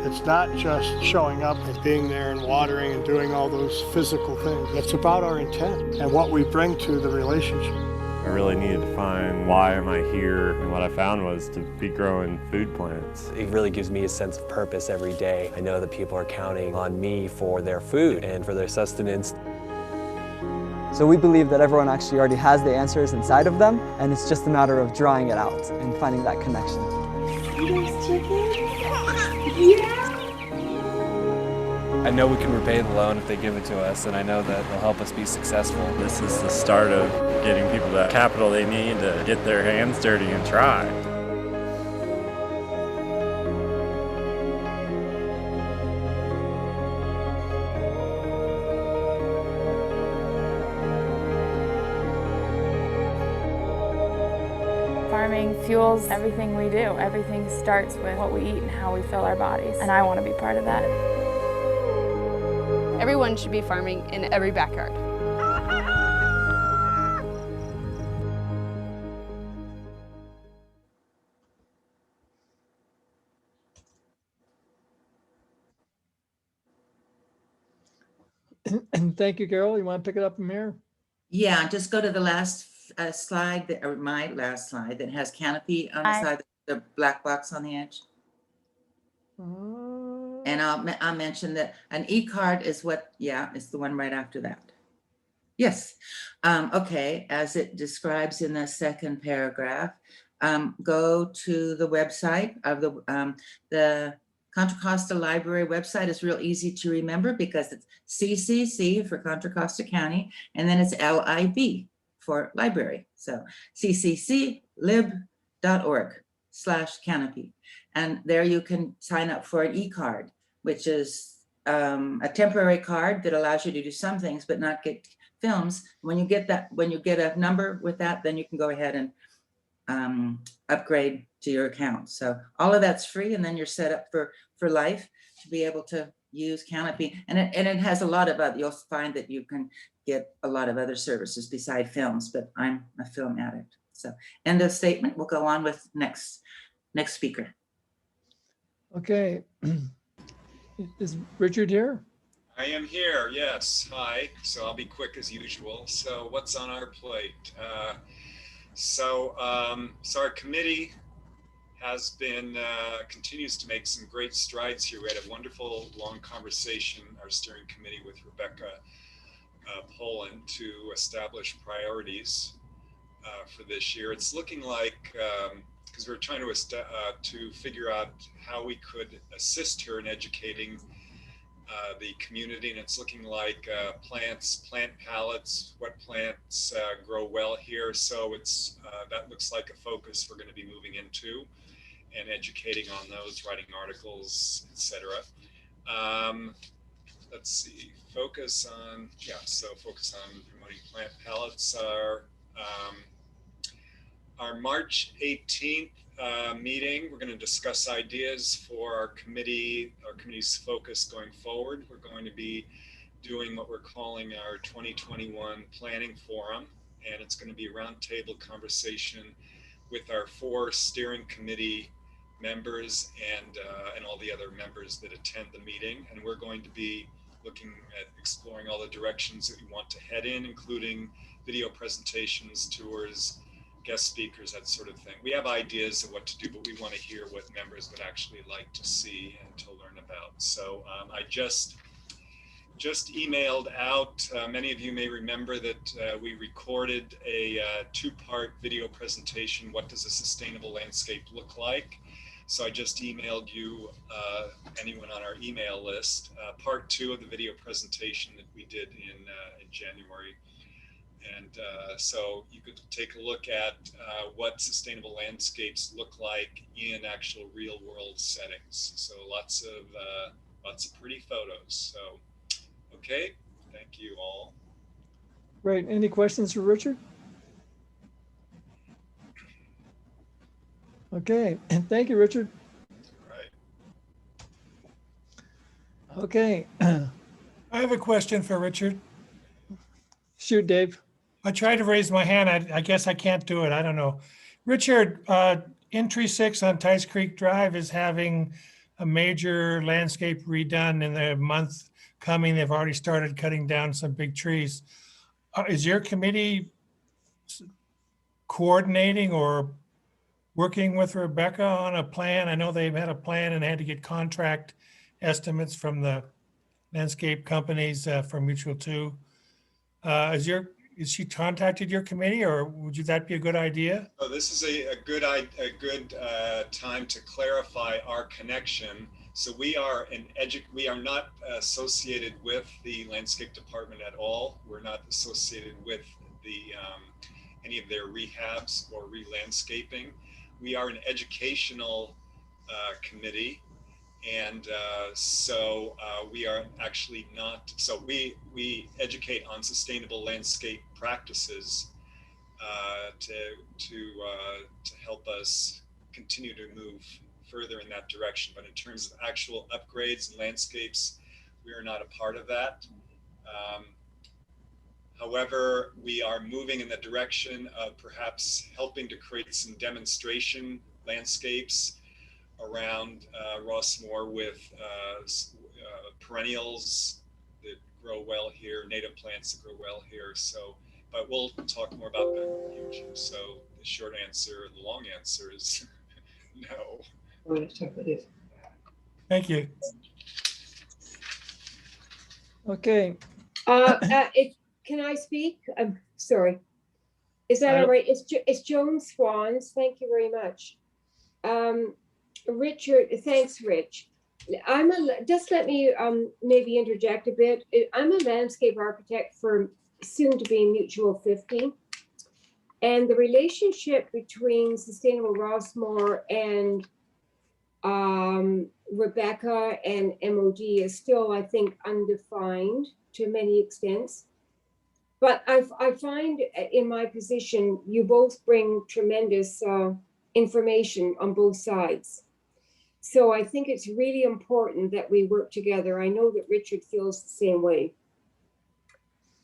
It's not just showing up and being there and watering and doing all those physical things. It's about our intent and what we bring to the relationship. I really needed to find why am I here, and what I found was to be growing food plants. It really gives me a sense of purpose every day. I know that people are counting on me for their food and for their sustenance. So we believe that everyone actually already has the answers inside of them, and it's just a matter of drawing it out and finding that connection. Those chickens? Yeah! I know we can repay the loan if they give it to us, and I know that they'll help us be successful. This is the start of getting people that capital they need to get their hands dirty and try. Farming fuels everything we do. Everything starts with what we eat and how we fill our bodies, and I want to be part of that. Everyone should be farming in every backyard. And thank you, Carol. You want to pick it up from here? Yeah, just go to the last slide, or my last slide that has Canopy on the side, the black box on the edge. And I'll mention that an e-card is what, yeah, it's the one right after that. Yes. Okay, as it describes in the second paragraph, go to the website of the Contra Costa Library website. Is real easy to remember because it's CCC for Contra Costa County, and then it's LIB for library. So ccclib.org/canopy. And there you can sign up for an e-card, which is a temporary card that allows you to do some things, but not get films. When you get that, when you get a number with that, then you can go ahead and upgrade to your account. So all of that's free, and then you're set up for life to be able to use Canopy. And it has a lot of other, you'll find that you can get a lot of other services beside films, but I'm a film addict. So end of statement. We'll go on with next speaker. Okay. Is Richard here? I am here, yes. Hi. So I'll be quick as usual. So what's on our plate? So our committee has been, continues to make some great strides here. We had a wonderful long conversation, our steering committee, with Rebecca Poland to establish priorities for this year. It's looking like because we're trying to figure out how we could assist her in educating the community, and it's looking like plant palettes, what plants grow well here. So it's that looks like a focus we're going to be moving into, and educating on those, writing articles, etc. Let's see, focus on promoting plant palettes. Our March 18th meeting, we're going to discuss ideas for our committee's focus going forward. We're going to be doing what we're calling our 2021 planning forum, and it's going to be a roundtable conversation with our 4 steering committee members and all the other members that attend the meeting. And we're going to be looking at exploring all the directions that we want to head in, including video presentations, tours, guest speakers, that sort of thing. We have ideas of what to do, but we want to hear what members would actually like to see and to learn about. So I just emailed out, many of you may remember that we recorded a 2-part video presentation, What Does a Sustainable Landscape Look Like? So I just emailed you, anyone on our email list, part 2 of the video presentation that we did in January. And so you could take a look at what sustainable landscapes look like in actual real world settings. So lots of pretty photos. So, okay, thank you all. Great. Any questions for Richard? Okay, and thank you, Richard. Right. Okay. I have a question for Richard. Shoot, Dave. I tried to raise my hand. I guess I can't do it. I don't know. Richard, Entry 6 on Tice Creek Drive is having a major landscape redone in the month coming. They've already started cutting down some big trees. Is your committee coordinating or working with Rebecca on a plan? I know they've had a plan and had to get contract estimates from the landscape companies for Mutual 2. Is she contacted your committee, or would that be a good idea? So this is a good time to clarify our connection. So we are not associated with the landscape department at all. We're not associated with any of their rehabs or re-landscaping. We are an educational committee. And so we are actually not, so we educate on sustainable landscape practices to help us continue to move further in that direction. But in terms of actual upgrades and landscapes, we are not a part of that. However, we are moving in the direction of perhaps helping to create some demonstration landscapes around Rossmore with perennials that grow well here, native plants that grow well here. So, but we'll talk more about that in the future. So the short answer, the long answer is no. Thank you. Okay. Can I speak? I'm sorry. Is that all right? It's Joan Swans. Thank you very much. Richard, thanks, Rich. Just let me maybe interject a bit. I'm a landscape architect for soon to be Mutual 50. And the relationship between Sustainable Rossmore and Rebecca and MOD is still, I think, undefined to many extents. But I find in my position, you both bring tremendous information on both sides. So I think it's really important that we work together. I know that Richard feels the same way.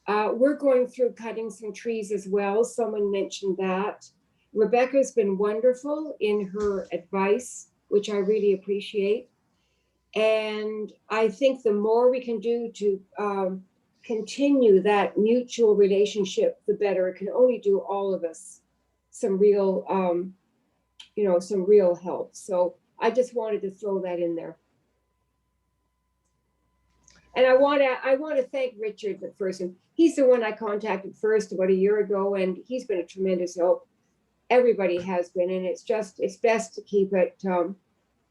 We're going through cutting some trees as well. Someone mentioned that. Rebecca's been wonderful in her advice, which I really appreciate. And I think the more we can do to continue that mutual relationship, the better. It can only do all of us some real, some real help. So I just wanted to throw that in there. And I want to thank Richard McPherson. He's the one I contacted first about a year ago, and he's been a tremendous help. everybody has been, and it's best to keep it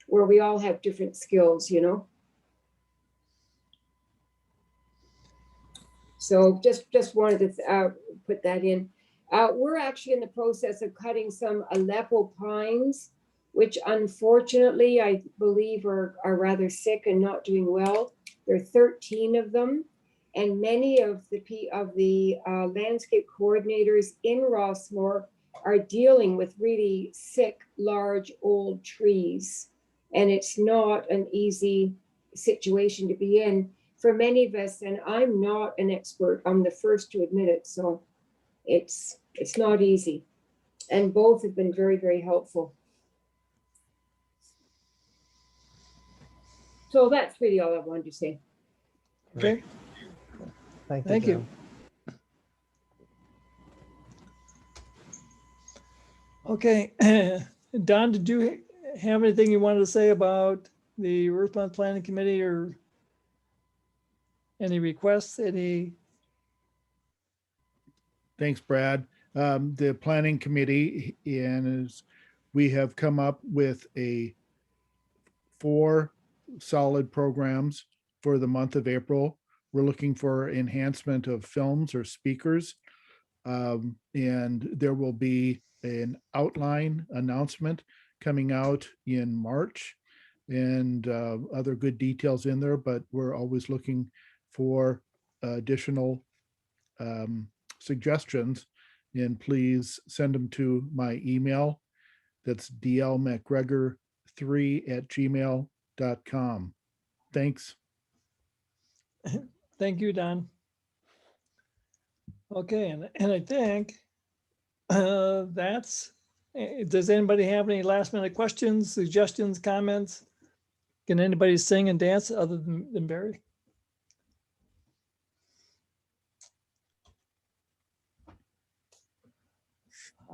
where we all have different skills, you know. So just wanted to put that in. We're actually in the process of cutting some Aleppo pines, which unfortunately I believe are rather sick and not doing well. There are 13 of them, and many of the landscape coordinators in Rossmore are dealing with really sick, large, old trees, and it's not an easy situation to be in for many of us. And I'm not an expert. I'm the first to admit it. So it's not easy, and both have been very, very helpful. So that's really all I wanted to say. Okay. Thank you. Okay, Don, did you have anything you wanted to say about the Earth Month Planning Committee, or any requests, any? Thanks, Brad. The planning committee we have come up with 4 solid programs for the month of April. We're looking for enhancement of films or speakers. And there will be an outline announcement coming out in March, and other good details in there, but we're always looking for additional suggestions, and please send them to my email. That's dlmcgregor3@gmail.com. Thanks. Thank you, Don. Okay, and I think does anybody have any last minute questions, suggestions, comments? Can anybody sing and dance other than Barry?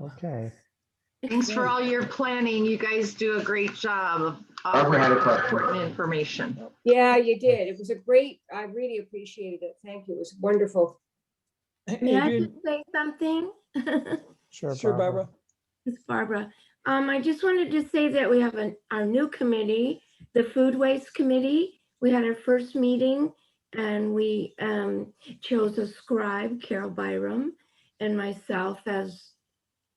Okay. Thanks for all your planning. You guys do a great job of Barbara had a question. important information. Yeah, you did. It was I really appreciated it. Thank you. It was wonderful. May I just say something? Sure, Barbara. It's Barbara. I just wanted to say that we have our new committee, the Food Waste Committee. We had our first meeting, and we chose a scribe, Carol Byram, and myself as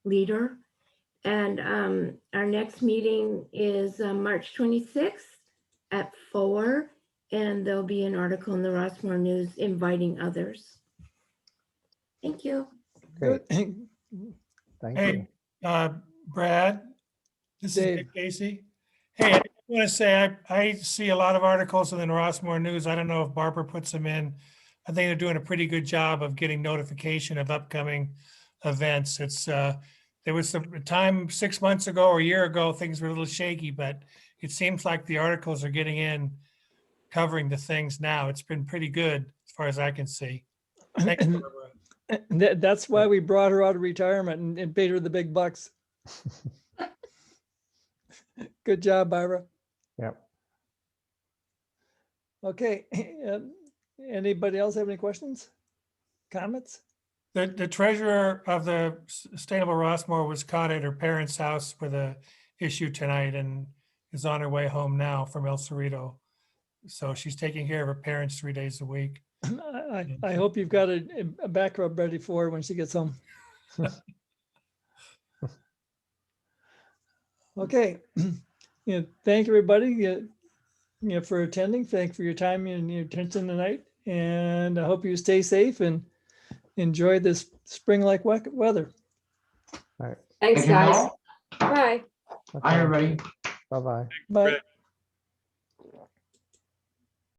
leader. And our next meeting is March 26th at 4, and there'll be an article in the Rossmore News inviting others. Thank you. Great. Good. Thank Hey, Brad, this is Dick Casey. Hey, I want to say I see a lot of articles in the Rossmore News. I don't know if Barbara puts them in. I think they're doing a pretty good job of getting notification of upcoming events. It's there was some time 6 months ago or a year ago, things were a little shaky, but it seems like the articles are getting in, covering the things now. It's been pretty good as far as I can see. Thank you, Barbara. And that's why we brought her out of retirement and paid her the big bucks. Good job, Barbara. Yep. Okay. Anybody else have any questions, comments? The treasurer of the Sustainable Rossmore was caught at her parents' house with a issue tonight and is on her way home now from El Cerrito. So she's taking care of her parents 3 days a week. I hope you've got a back rub ready for her when she gets home. Okay. Thank everybody for attending. Thank you for your time and your attention tonight. And I hope you stay safe and enjoy this spring-like weather. All right. Thanks, guys. Bye. Bye, everybody. Bye-bye. Bye.